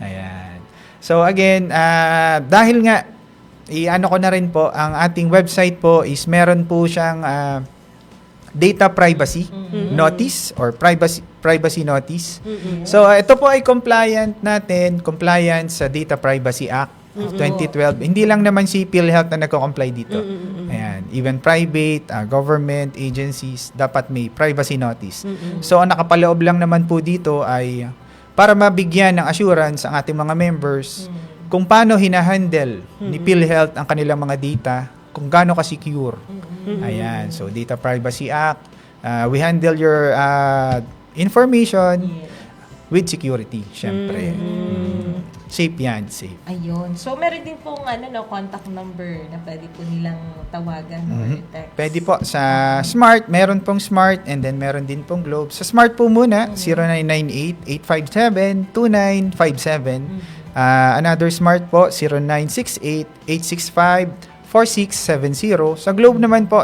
Speaker 8: Ayan. So again, dahil nga, i-ano ko na rin po, ang ating website po is meron po siyang data privacy notice or privacy notice. So ito po ay compliant sa Data Privacy Act of 2012. Hindi lang naman si PhilHealth na nagko-comply dito. Ayan, even private, government agencies dapat may privacy notice. So ang nakapaloob lang naman po dito ay para mabigyan ng assurance ang ating mga members kung paano hinahandle ni PhilHealth ang kanilang mga data, kung gaano ka-secure. Ayan, so Data Privacy Act, we handle your information with security, syempre. Safe yan, safe.
Speaker 9: Ayun. So, meron din pong contact number na pwede po nilang tawagan or text.
Speaker 8: Pwede po. Sa Smart, meron pong Smart and then meron din pong Globe. Sa Smart po muna, 0998-857-2957. Another Smart po, 0968-865-4670. Sa Globe naman po,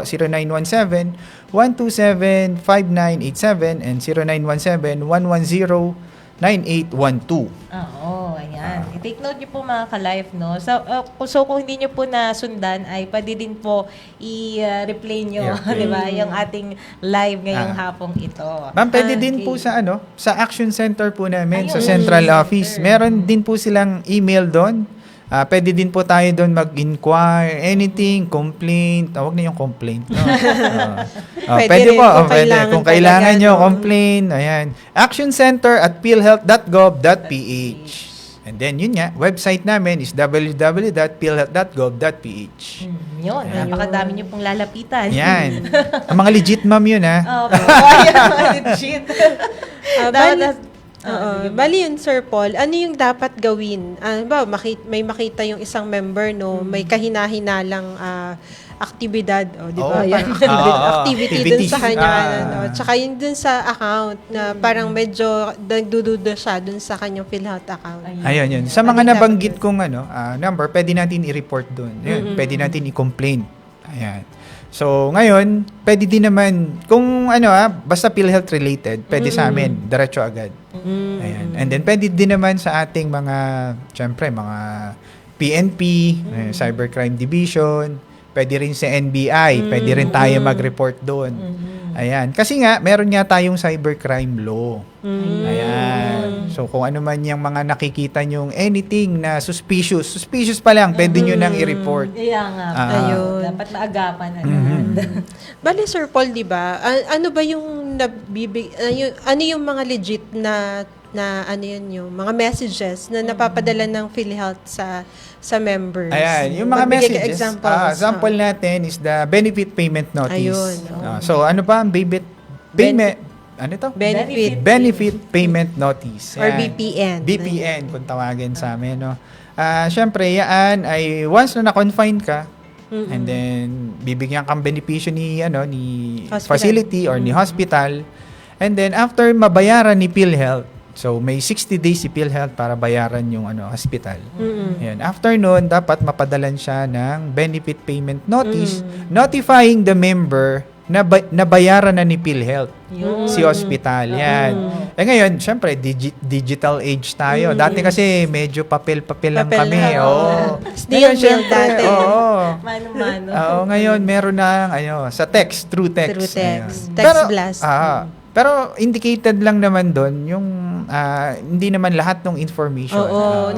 Speaker 8: 0917-127-5987 and 0917-110-9812.
Speaker 9: Oo, ayan. I-take note nyo po mga ka-life, no? So, kung hindi nyo po nasundan, ay pwede din po i-replay nyo, di ba? Yung ating live ngayong hapong ito.
Speaker 8: Ma'am, pwede din po sa sa Action Center po namin, sa Central Office. Meron din po silang email doon. Pwede din po tayo doon mag-inquire, anything, complaint. Huwag na yung complaint. No? Pwede po. Kung kailangan nyo, complaint. Ayan. Action Center at philhealth.gov.ph. And then, yun nga, website namin is www.philhealth.gov.ph.
Speaker 9: Yun, napakadami nyo pong lalapitan.
Speaker 8: Yan. Ang mga legit ma'am yun, ha?
Speaker 9: Legit.
Speaker 7: Bali yun, Sir Paul, ano yung dapat gawin? May makita yung isang member, no? May kahina-hinalang aktibidad, di ba? Activity dun sa kanya. Tsaka yun dun sa account na parang medyo nagdududa siya dun sa kanyang PhilHealth account.
Speaker 8: Ayun, yun. Sa mga nabanggit kong number, pwede natin i-report dun. Pwede natin i-complain. Ayan. So, ngayon, pwede din naman, kung basta PhilHealth related, pwede sa amin, diretso agad. Ayan. And then, pwede din naman sa ating mga PNP, Cybercrime Division, pwede rin sa NBI, pwede rin tayo mag-report doon. Ayan. Kasi nga, meron nga tayong cybercrime law. Ayan. So kung ano man yung mga nakikita nyong anything na suspicious pa lang, pwede nyo nang i-report.
Speaker 9: Kaya nga.
Speaker 7: Ayun.
Speaker 9: Dapat maagapan.
Speaker 7: Bale, Sir Paul, di ba? Ano ba yung ano yung mga legit na ano yun yung mga messages na napapadala ng PhilHealth sa members?
Speaker 8: Ayan, yung mga
Speaker 7: Magbigay ka
Speaker 8: messages.
Speaker 7: examples.
Speaker 8: Example natin is the benefit payment notice.
Speaker 7: Ayun.
Speaker 8: So ano pa ang payment? Ano to? Benefit payment notice.
Speaker 7: Or
Speaker 8: Yan.
Speaker 7: BPN.
Speaker 8: BPN kung tawagin sa amin, no. Syempre, yan ay once na na-confine ka, and then bibigyan kang benepisyo ni
Speaker 7: Hospital.
Speaker 8: facility or ni hospital, and then after mabayaran ni PhilHealth, so may 60 days si PhilHealth para bayaran yung hospital. Yan. After nun, dapat mapadalan siya ng benefit payment notice notifying the member na bayaran na ni PhilHealth si hospital. Yan. Ngayon, syempre, digital age tayo. Dati kasi medyo papel-papel lang kami.
Speaker 7: Snail mail dati.
Speaker 9: Mano-mano.
Speaker 8: Ngayon, meron na sa text, through text.
Speaker 7: Through text.
Speaker 8: Ayan.
Speaker 7: Text blast.
Speaker 8: Pero indicated lang naman doon yung hindi naman lahat ng information.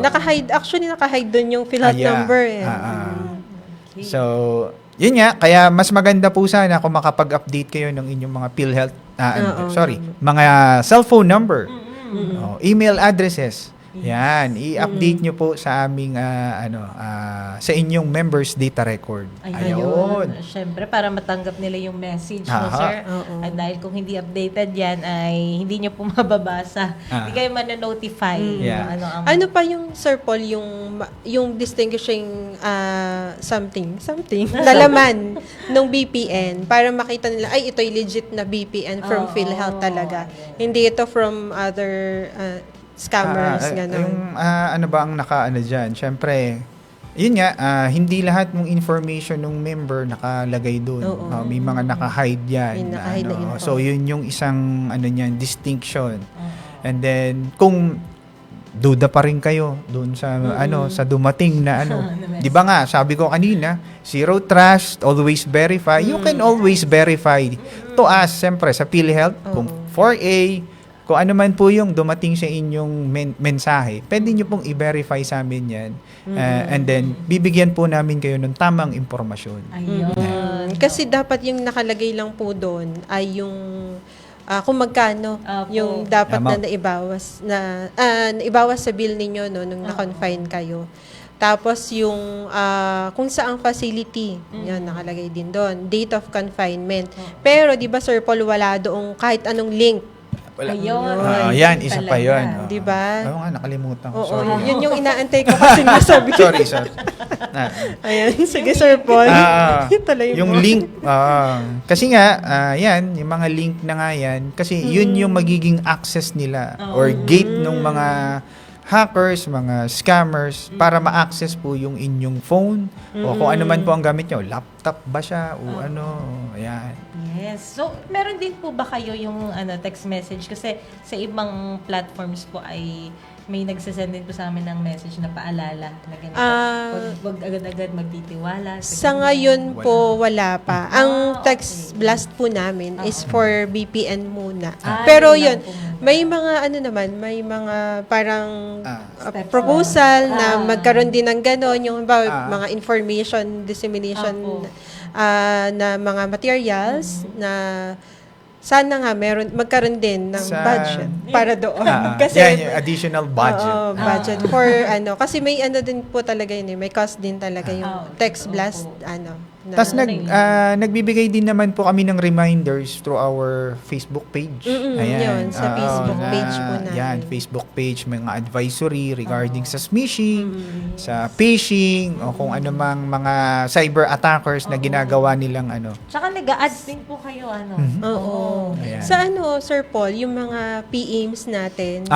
Speaker 7: Naka-hide doon yung PhilHealth number.
Speaker 8: So, yun nga, kaya mas maganda po sana kung makapag-update kayo ng inyong mga PhilHealth, mga cellphone number, email addresses. Yan, i-update nyo po sa aming sa inyong members data record.
Speaker 9: Ayun. Siyempre, para matanggap nila yung message mo, sir. At dahil kung hindi updated yan, ay hindi nyo po mababasa. Hindi kayo manonotify.
Speaker 7: Ano pa yung, Sir Paul, yung distinguishing something na laman ng BPN para makita nila, ay, ito'y legit na BPN from PhilHealth talaga. Hindi ito from other scammers, gano'n.
Speaker 8: Yung ano ba ang dyan? Siyempre, yun nga, hindi lahat ng information ng member nakalagay doon. May mga naka-hide yan. So, yun yung isang distinction. And then, kung duda pa rin kayo doon sa sa dumating na di ba nga, sabi ko kanina, zero trust, always verify. You can always verify to us, siyempre, sa PhilHealth, kung 4A, kung ano man po yung dumating sa inyong mensahe, pwede nyo pong i-verify sa amin yan. And then, bibigyan po namin kayo ng tamang impormasyon.
Speaker 9: Ayun.
Speaker 7: Kasi dapat yung nakalagay lang po doon ay yung kung magkano yung dapat na naibawas sa bill ninyo nung na-confine kayo. Tapos yung kung saang facility, yan nakalagay din doon, date of confinement. Pero 'di ba, Sir Paul, wala doong kahit anong link.
Speaker 8: Yan, isa pa yun.
Speaker 7: Di ba?
Speaker 8: Oo nga, nakalimutan ko. Sorry.
Speaker 7: Yun yung inaantay ko kasi nasabi ko.
Speaker 8: Sorry.
Speaker 7: Ayan, sige, Sir Paul.
Speaker 8: Yung link, kasi nga, yan, yung mga link na nga yan, kasi yun yung magiging access nila or gate ng mga hackers, mga scammers, para ma-access po yung inyong phone o kung ano man po ang gamit nyo. Laptop ba siya o ayan.
Speaker 9: Yes. So, meron din po ba kayo yung text message? Kasi sa ibang platforms po ay may nagsasend din po sa amin ng message na paalala na ganito. Wag agad-agad magtitiwala.
Speaker 7: Sa ngayon po, wala pa. Ang text blast po namin is for BPN muna. Pero yun, may mga may mga parang proposal na magkaroon din ng gano'n, yung mga information dissemination na mga materials na sana nga magkaroon din ng budget para doon. Kasi
Speaker 8: yung additional budget.
Speaker 7: Budget for kasi may din po talaga yun, may cost din talaga yung text blast
Speaker 8: Tapos nagbibigay din naman po kami ng reminders through our Facebook page.
Speaker 7: Yun, sa Facebook page po namin.
Speaker 8: Yan, Facebook page, mga advisory regarding sa smishing, sa phishing, o kung ano mang mga cyber attackers na ginagawa nilang
Speaker 9: Tsaka nag-a-ads din po kayo,
Speaker 7: Oo.
Speaker 8: Ayan.
Speaker 7: Sa Sir Paul, yung mga PAMs natin,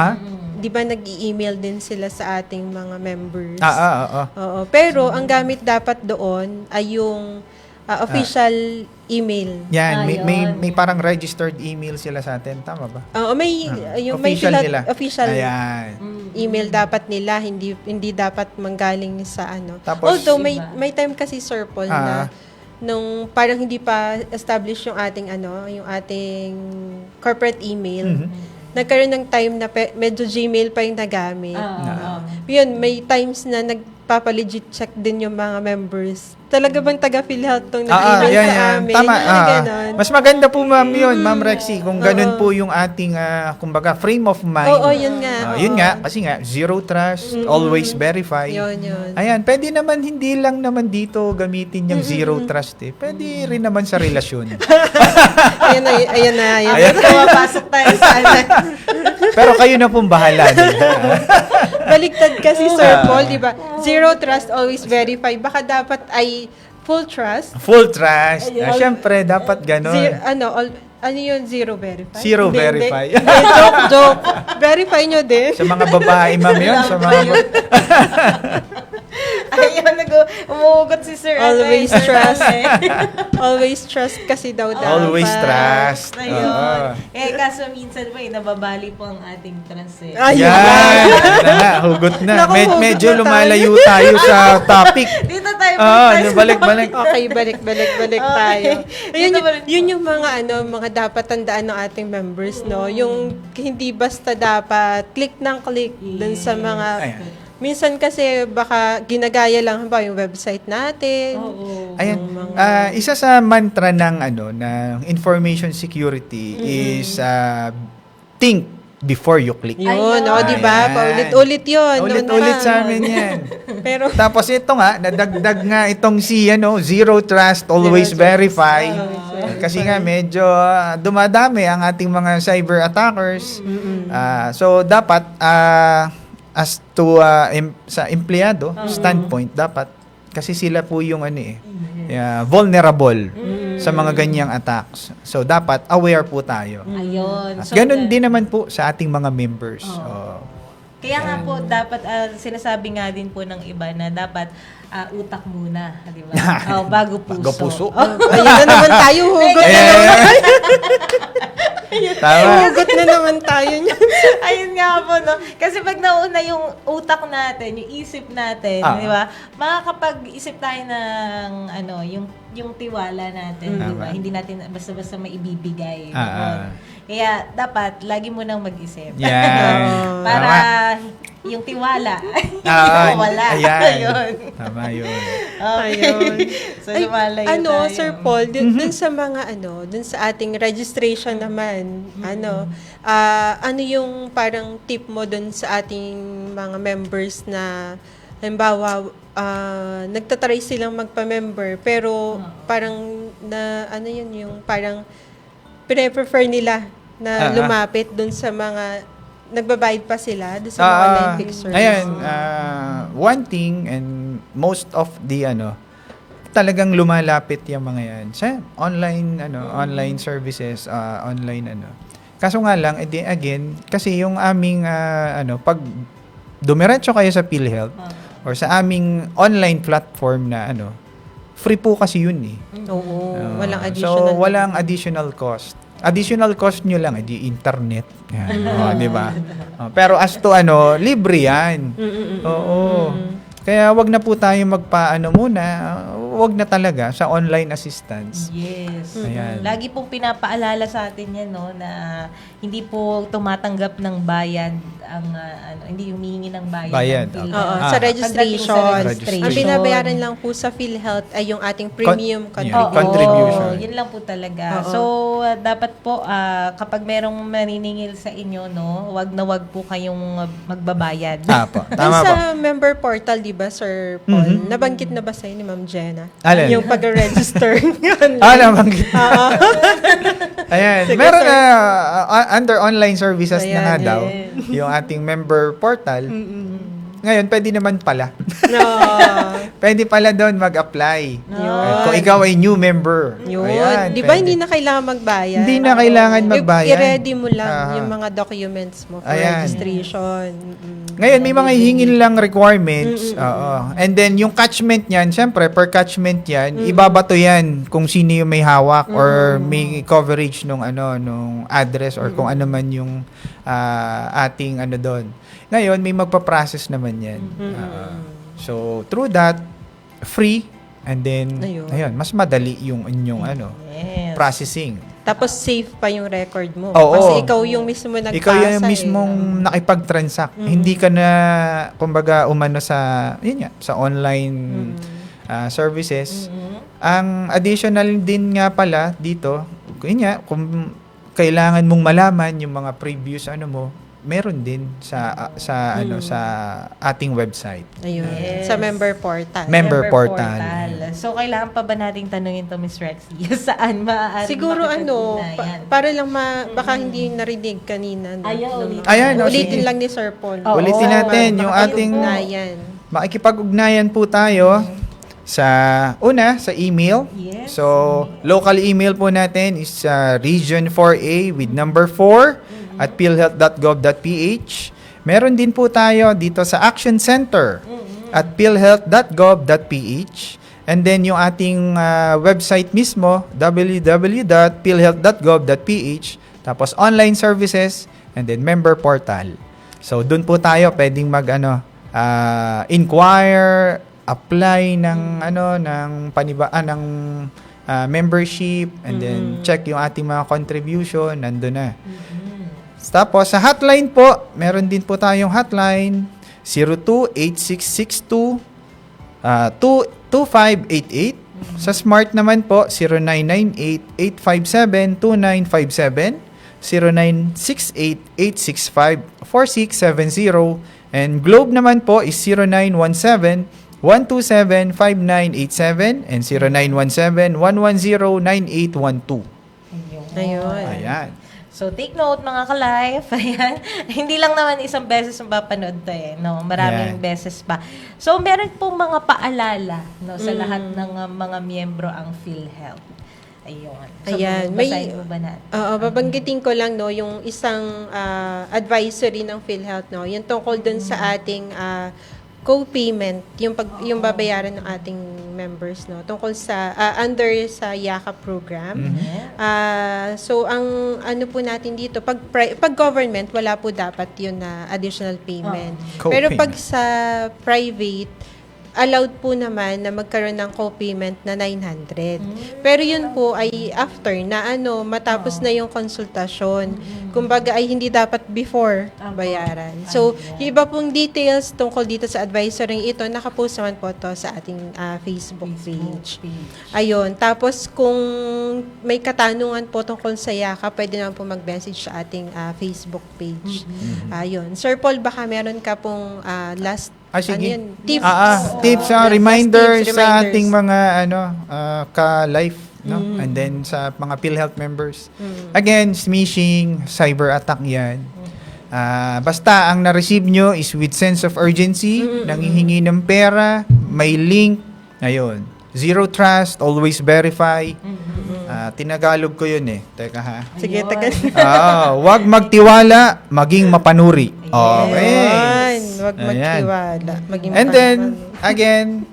Speaker 7: di ba nag-i-email din sila sa ating mga members? Oo. Pero ang gamit dapat doon ay yung official email.
Speaker 8: Yan, may parang registered email sila sa atin, tama ba?
Speaker 7: Oo, may
Speaker 8: official nila.
Speaker 7: Official
Speaker 8: Ayan.
Speaker 7: email dapat nila, hindi dapat manggaling sa
Speaker 8: Tapos,
Speaker 7: although may time kasi, Sir Paul, na nung parang hindi pa establish yung ating yung ating corporate email, nagkaroon ng time na medyo Gmail pa yung nagamit. Yun, may times na nagpapalegit check din yung mga members. Talaga bang taga PhilHealth tong nag-email sa amin?
Speaker 8: Tama.
Speaker 7: Ganon.
Speaker 8: Mas maganda po, ma'am, yun, Ma'am Rexy, kung ganun po yung ating, kumbaga, frame of mind.
Speaker 7: Oo, yun nga.
Speaker 8: Yun nga, kasi nga, zero trust, always verify.
Speaker 7: Yun.
Speaker 8: Ayan, pwede naman, hindi lang naman dito gamitin yung zero trust eh. Pwede rin naman sa relasyon.
Speaker 7: Ayan na.
Speaker 9: Pumapasok tayo sa
Speaker 8: Pero kayo na pong bahala.
Speaker 7: Baliktad kasi, Sir Paul, di ba? Zero trust, always verify. Baka dapat ay full trust.
Speaker 8: Full trust. Siyempre, dapat ganun.
Speaker 7: Ano yun? Zero verify?
Speaker 8: Zero verify.
Speaker 7: Hindi, joke. Verify nyo din.
Speaker 8: Sa mga babae, ma'am, yun. Sa mga
Speaker 9: Ayun, umuugot si Sir.
Speaker 7: Always trust. Always trust kasi daw dapat.
Speaker 8: Always trust.
Speaker 9: Ayun. Kaso minsan po, nababali po ang ating trust eh.
Speaker 8: Yan. Hugot na. Medyo lumalayo tayo sa topic.
Speaker 9: Dito tayo.
Speaker 8: Balik.
Speaker 7: Okay, balik tayo. Yun yung mga dapat tandaan ng ating members, no? Yung hindi basta dapat click ng click dun sa mga... Minsan kasi baka ginagaya lang ba yung website natin.
Speaker 8: Ayan. Isa sa mantra ng information security is think before you click.
Speaker 7: Yun, di ba? Paulit-ulit yun.
Speaker 8: Ulit-ulit sa amin yan.
Speaker 7: Pero
Speaker 8: tapos ito nga, nadagdag nga itong zero trust, always verify. Kasi nga medyo dumadami ang ating mga cyber attackers. So dapat as to sa empleyado standpoint, dapat kasi sila po yung vulnerable sa mga ganyang attacks. So dapat aware po tayo.
Speaker 9: Ayun.
Speaker 8: So, ganun din naman po sa ating mga members.
Speaker 9: Kaya nga po dapat sinasabi nga din po ng iba na dapat utak muna, di ba? Bago puso.
Speaker 8: Bago puso.
Speaker 7: Ayun na naman tayo, hugot na naman.
Speaker 8: Tama.
Speaker 7: Hugot na naman tayo niyan.
Speaker 9: Ayun nga po, no? Kasi pag nauna yung utak natin, yung isip natin, di ba? Makakapag-isip tayo ng, yung tiwala natin, di ba? Hindi natin basta-basta maibibigay. Kaya dapat, lagi mo nang mag-isip.
Speaker 8: Yan.
Speaker 9: Para yung tiwala, wala.
Speaker 8: Ayan. Tama yun.
Speaker 7: Ayun.
Speaker 9: So, lumalayo tayo.
Speaker 7: Sir Paul, dun sa mga dun sa ating registration naman, ano yung parang tip mo dun sa ating mga members na halimbawa, nagtatry silang magpa-member pero parang yung parang prefer nila na lumapit dun sa mga nagbabayad pa sila dun sa mga online fixers.
Speaker 8: Ayan, one thing and most of the talagang lumalapit yung mga yan sa online services, Kaso nga lang, again, kasi yung aming pag dumiretso kayo sa PhilHealth or sa aming online platform na free po kasi yun eh.
Speaker 7: Oo, walang additional.
Speaker 8: So, walang additional cost. Additional cost nyo lang, di internet. Yan. Di ba? Pero as to libre yan. Oo. Kaya wag na po tayo muna. Wag na talaga sa online assistance.
Speaker 9: Yes.
Speaker 8: Ayan.
Speaker 9: Lagi pong pinapaalala sa atin yan, no, na hindi po tumatanggap ng bayad ang hindi humihingi ng bayad.
Speaker 7: Sa registration. Ang binabayaran lang po sa PhilHealth ay yung ating premium
Speaker 8: contribution.
Speaker 9: Yun lang po talaga. So dapat po kapag merong maniningil sa inyo, no, wag po kayong magbabayad.
Speaker 8: Tama po.
Speaker 7: Sa member portal, di ba, Sir Paul? Nabanggit na ba sa'yo ni Ma'am Jenna?
Speaker 8: Alin?
Speaker 7: Yung pag-register.
Speaker 8: Nabanggit. Ayan. Meron under online services na nga daw, yung ating member portal. Ngayon, pwede naman pala. Pwede pala doon mag-apply. Kung ikaw ay new member.
Speaker 7: Ayan, di ba hindi na kailangan magbayad?
Speaker 8: Hindi na kailangan magbayad.
Speaker 7: I-ready mo lang yung mga documents mo for registration.
Speaker 8: Ngayon, may mga hihingin lang requirements. And then, yung catchment niyan, syempre, per catchment yan, ibabato yan kung sino yung may hawak or may coverage nung address or kung ano man yung ating doon. Ngayon, may magpa-process naman yan. So, through that, free, and then, ayun, mas madali yung inyong processing.
Speaker 7: Tapos safe pa yung record mo.
Speaker 8: Oo.
Speaker 7: Kasi ikaw yung mismo nagpasa.
Speaker 8: Ikaw yung mismong nakipag-transact. Hindi ka na, kumbaga, umano sa, yun nga, sa online services. Ang additional din nga pala dito, yun nga, kung kailangan mong malaman yung mga previous meron din sa ating website.
Speaker 7: Ayun.
Speaker 9: Yes.
Speaker 7: Sa member portal.
Speaker 8: Member portal.
Speaker 9: So, kailangan pa ba nating tanungin to, Miss Rexy? Saan maaari
Speaker 7: Siguro
Speaker 9: makipag-ugnayan?
Speaker 7: para lang baka hindi narinig kanina. No?
Speaker 8: Ayan,
Speaker 7: Ulitin lang ni Sir Paul.
Speaker 8: Ulitin natin yung ating makikipag-ugnayan po tayo sa email.
Speaker 9: Yes.
Speaker 8: So, local email po natin is region4a with number 4 at philhealth.gov.ph. Meron din po tayo dito sa Action Center at philhealth.gov.ph. And then yung ating website mismo, www.philhealth.gov.ph. Tapos online services and then member portal. So doon po tayo pwedeng inquire, apply ng ng membership and then check yung ating mga contribution, nandun na. Tapos sa hotline po, meron din po tayong hotline 02-8662 2588. Sa Smart naman po 0998-857-2957, 0968-865-4670, and Globe naman po is 0917-127-5987 and 0917-110-9812.
Speaker 7: Ayun.
Speaker 8: Ayan.
Speaker 9: So, take note mga ka-life. Ayan. Hindi lang naman isang beses ang mapanood to no? Maraming beses pa. So, meron pong mga paalala sa lahat ng mga miyembro ang PhilHealth. Ayun. So,
Speaker 7: Ayan.
Speaker 9: basahin mo ba natin?
Speaker 7: Babanggitin ko lang yung isang advisory ng PhilHealth. Yung tungkol dun sa ating co-payment, yung babayaran ng ating members, tungkol sa under sa YAKA program. So ang po natin dito, pag government, wala po dapat yun na additional payment. Pero pag sa private, allowed po naman na magkaroon ng co-payment na 900. Pero yun po ay after na matapos na yung konsultasyon. Kumbaga ay hindi dapat before bayaran. So, yung iba pong details tungkol dito sa advisory ito, nakapost naman po to sa ating Facebook page. Ayun. Tapos kung may katanungan po tungkol sa YAKA, pwede naman po mag-message sa ating Facebook page. Ayun. Sir Paul, baka meron ka pong last
Speaker 8: sige.
Speaker 7: Tips.
Speaker 8: Tips, reminders sa ating mga ka-life, and then sa mga PhilHealth members. Again, smishing, cyber attack yan. Basta ang na-receive nyo is with sense of urgency, nanghihingi ng pera, may link, ngayon. Zero trust, always verify. Tinagalog ko yun Teka ha.
Speaker 7: Sige, tagal.
Speaker 8: Wag magtiwala, maging mapanuri. Okay.
Speaker 7: Wag magtiwala.
Speaker 8: And then, again,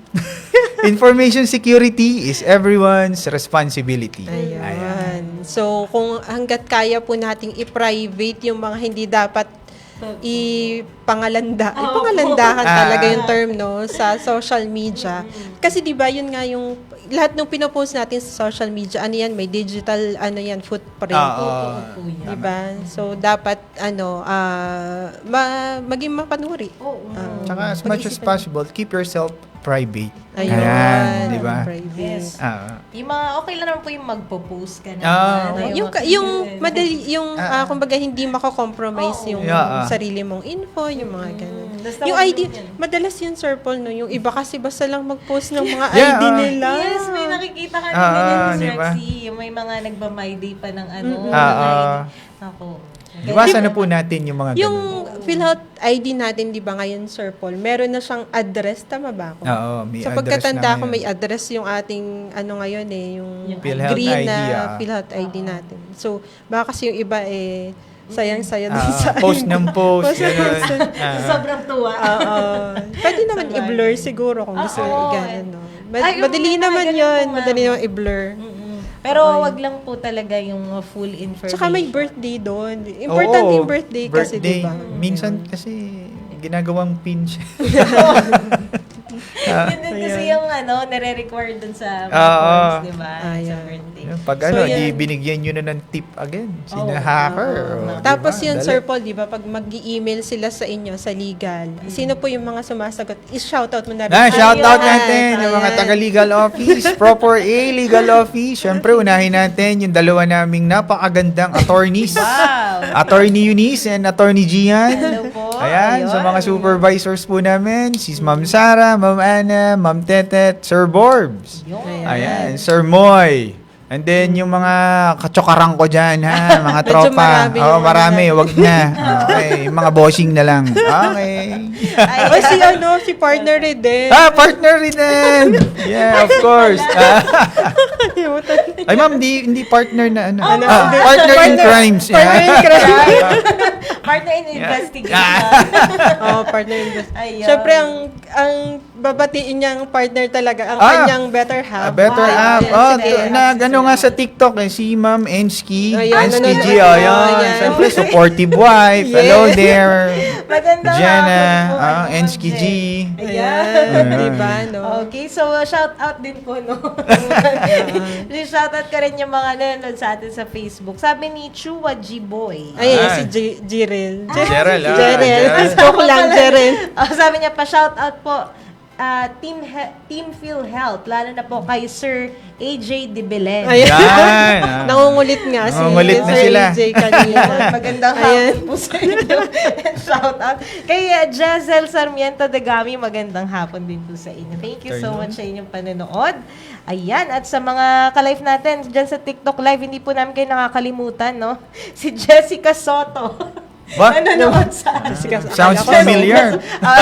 Speaker 8: information security is everyone's responsibility.
Speaker 7: Ayan. So, kung hanggat kaya po nating i-private yung mga hindi dapat ipangalandahan talaga yung term sa social media. Kasi 'di ba yun nga yung lahat ng pinopost natin sa social media, may digital footprint. 'Di ba? So dapat maging mapanuri.
Speaker 8: Tsaka as much as possible, keep yourself private.
Speaker 7: Ayan,
Speaker 8: di ba?
Speaker 9: Yes. Yung mga okay lang naman po yung magpo-post ka na.
Speaker 7: Yung madali, kumbaga hindi mako-compromise yung sarili mong info, yung mga ganun. Yung ID, madalas yun, Sir Paul, yung iba kasi basta lang mag-post ng mga ID nila.
Speaker 9: Yes, may nakikita ka din Miss Rexy. May mga nagba-my day pa ng Ako.
Speaker 8: Iwasan na po natin yung mga
Speaker 7: yung PhilHealth ID natin, di ba ngayon, Sir Paul, meron na siyang address, tama ba ako?
Speaker 8: May
Speaker 7: sa pagkatanda ko, may address yung ating, ngayon yung
Speaker 8: PhilHealth
Speaker 7: green
Speaker 8: ID,
Speaker 7: na PhilHealth ID natin. So, baka kasi yung iba sayang-saya dun sa
Speaker 8: post ng post.
Speaker 9: Sobrang tuwa.
Speaker 7: Pwede naman i-blur siguro kung gusto ganun. Madali naman yun. Madali naman i-blur.
Speaker 9: Pero wag lang po talaga yung full information.
Speaker 7: Tsaka may birthday doon. Important yung birthday kasi, di ba?
Speaker 8: Minsan kasi ginagawang pin siya.
Speaker 9: Yun din kasi yung nare-require dun sa post, di ba? Sa birthday.
Speaker 8: Pag
Speaker 7: So,
Speaker 8: di
Speaker 7: yan.
Speaker 8: binigyan nyo na ng tip again. Hacker.
Speaker 7: Tapos
Speaker 8: Diba?
Speaker 7: yun,
Speaker 8: Dali.
Speaker 7: Sir Paul, di ba, pag mag-email sila sa inyo, sa legal, sino po yung mga sumasagot? Is-shoutout mo na rin.
Speaker 8: Shoutout
Speaker 7: Ayun.
Speaker 8: natin yung mga taga-legal office, Proper A Legal Office. Siyempre, unahin natin yung dalawa naming napakagandang attorneys. Attorney Eunice and Attorney Gian.
Speaker 9: Hello po.
Speaker 8: Ayan, sa mga supervisors po namin, si Ma'am Sara, Ma'am Ana, Ma'am Tetet, Sir Borbs. Ayan, Sir Moy. And then, yung mga katsokarang ko dyan, ha? Mga
Speaker 7: Medyo
Speaker 8: tropa.
Speaker 7: marami yung
Speaker 8: Marami. Wag na. Okay, mga bossing na lang. Okay.
Speaker 7: O si partner rin din.
Speaker 8: Partner rin din. Yeah, of course. Ay, ma'am, hindi partner na ano. Partner in crimes.
Speaker 7: Partner in crimes.
Speaker 9: Partner in investigation.
Speaker 7: Partner in investigation.
Speaker 9: Ayun.
Speaker 7: Siyempre, ang babatiin niyang partner talaga, ang kanyang better half.
Speaker 8: Better half. Gano nga sa TikTok, si Ma'am Enski. Enski G. Ayan. Siyempre, supportive wife. Hello there.
Speaker 9: Magandang
Speaker 8: Jenna.
Speaker 9: hapon po,
Speaker 8: Enski G.
Speaker 9: Ayan.
Speaker 7: Diba, no?
Speaker 9: Okay, so shout out din po, no? Shout out ka rin yung mga nanonood sa atin sa Facebook. Sabi ni Chua G. Boy.
Speaker 7: Ayun, si Jirel.
Speaker 8: Jerel.
Speaker 7: Jirel. Joke lang, Jirel.
Speaker 9: Sabi niya pa, shout out po, Team PhilHealth, lalo na po kay Sir AJ De Belen.
Speaker 8: Yan.
Speaker 7: Nangungulit nga si
Speaker 8: Nangungulit na
Speaker 7: Sir
Speaker 8: sila.
Speaker 7: AJ kanina.
Speaker 9: Magandang hapon po sa inyo. Shout out. Kay Jezel Sarmiento Degami, magandang hapon din po sa inyo. Thank you so much sa inyong panonood. Ayan, at sa mga ka-live natin dyan sa TikTok Live, hindi po namin kayo nakakalimutan, no? Si Jessica Soto.
Speaker 8: What?
Speaker 9: Nanonood sa
Speaker 8: Sounds familiar.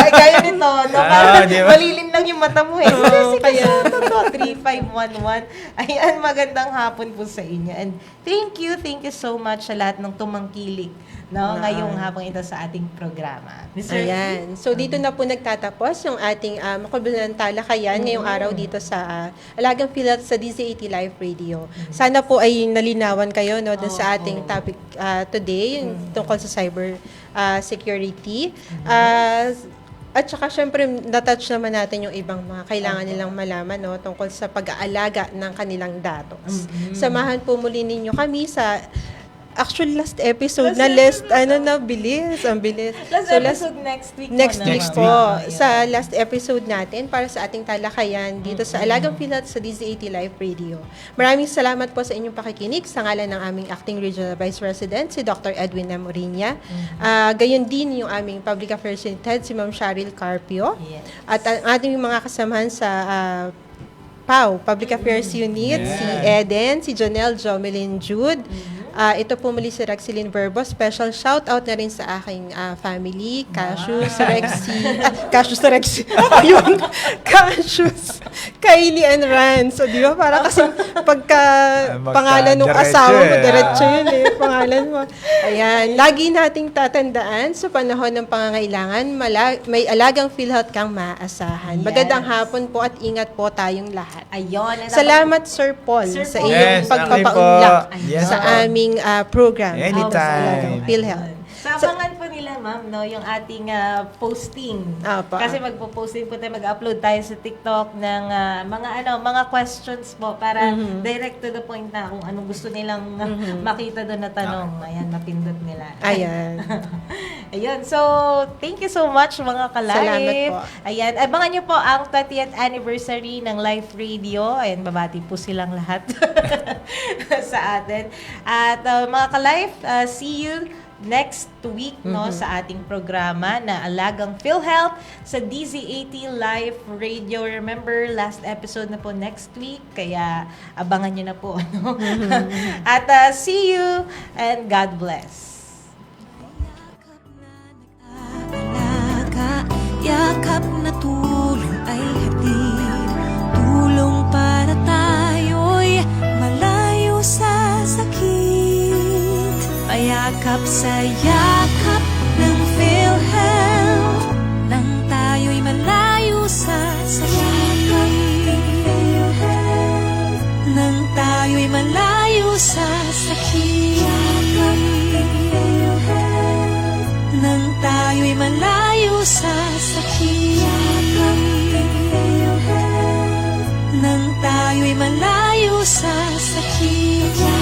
Speaker 9: Kaya nito, no? Parang
Speaker 8: diba?
Speaker 9: malilim lang yung mata mo eh. Jessica Soto, 3511. Ayan, magandang hapon po sa inyo. And thank you so much sa lahat ng tumangkilik, no? Ngayong hapon ito sa ating programa.
Speaker 7: Ayan. So, dito na po nagtatapos yung ating makubilang talakayan ngayong araw dito sa Alagang PhilHealth sa DZ80 Live Radio. Sana po ay nalinawan kayo, no, dun sa ating topic today, yung tungkol sa cyber security. At saka, syempre, natouch naman natin yung ibang mga kailangan nilang malaman, no, tungkol sa pag-aalaga ng kanilang datos. Samahan po muli ninyo kami sa actually last episode bilis, ang bilis.
Speaker 9: Last episode next week.
Speaker 7: Next week
Speaker 8: Next
Speaker 7: po,
Speaker 8: week.
Speaker 7: sa last episode natin para sa ating talakayan dito sa Alagang PhilHealth sa DZ80 Live Radio. Maraming salamat po sa inyong pakikinig sa ngalan ng aming Acting Regional Vice President, si Dr. Edwin Namorinia. Gayon din yung aming Public Affairs Unit Head, si Ma'am Cheryl Carpio.
Speaker 9: Yes.
Speaker 7: At ang ating mga kasamahan sa PAW, Public Affairs Unit, si Eden, si Jonelle Jomelyn Jude. Ito po muli si Rexilyn Verbo. Special shout out na rin sa aking family, Cassius, Rexy. Ayun, Cassius, Kylie and Ran. So, di ba, para kasi pagka pangalan ng asawa mo, diretso yun pangalan mo. Ayan, lagi nating tatandaan sa panahon ng pangangailangan, may alagang PhilHealth kang maaasahan. Magandang hapon po at ingat po tayong lahat.
Speaker 9: Ayun.
Speaker 7: Salamat, Sir Paul, sa iyong
Speaker 8: Yes,
Speaker 7: pagpapaunlak
Speaker 8: yes,
Speaker 7: sa
Speaker 8: po.
Speaker 7: aming program.
Speaker 8: Anytime.
Speaker 7: PhilHealth.
Speaker 9: Sa abangan po nila, ma'am, no, yung ating posting. Kasi magpo-posting po tayo, mag-upload tayo sa TikTok ng mga questions po para direct to the point na kung anong gusto nilang makita doon na tanong. Ayan, mapindot nila.
Speaker 7: Ayan.
Speaker 9: Ayun. So, thank you so much mga ka-live.
Speaker 7: Salamat po.
Speaker 9: Ayan. Abangan nyo po ang 30th anniversary ng Live Radio. Ayan, babati po silang lahat sa atin. At mga ka-live, see you next week sa ating programa na Alagang PhilHealth sa DZ80 Live Radio. Remember, last episode na po next week, kaya abangan nyo na po. No? At see you and God bless.
Speaker 1: Yakap na tulong ay hatid, tulong para tayo'y malayo sa sakit. Payakap sa yakap ng PhilHealth, nang tayo'y malayo sa sakit. Nang tayo'y malayo sa sakit. Nang tayo'y malayo sa sakit. Nang tayo'y malayo sa sakit. sakit.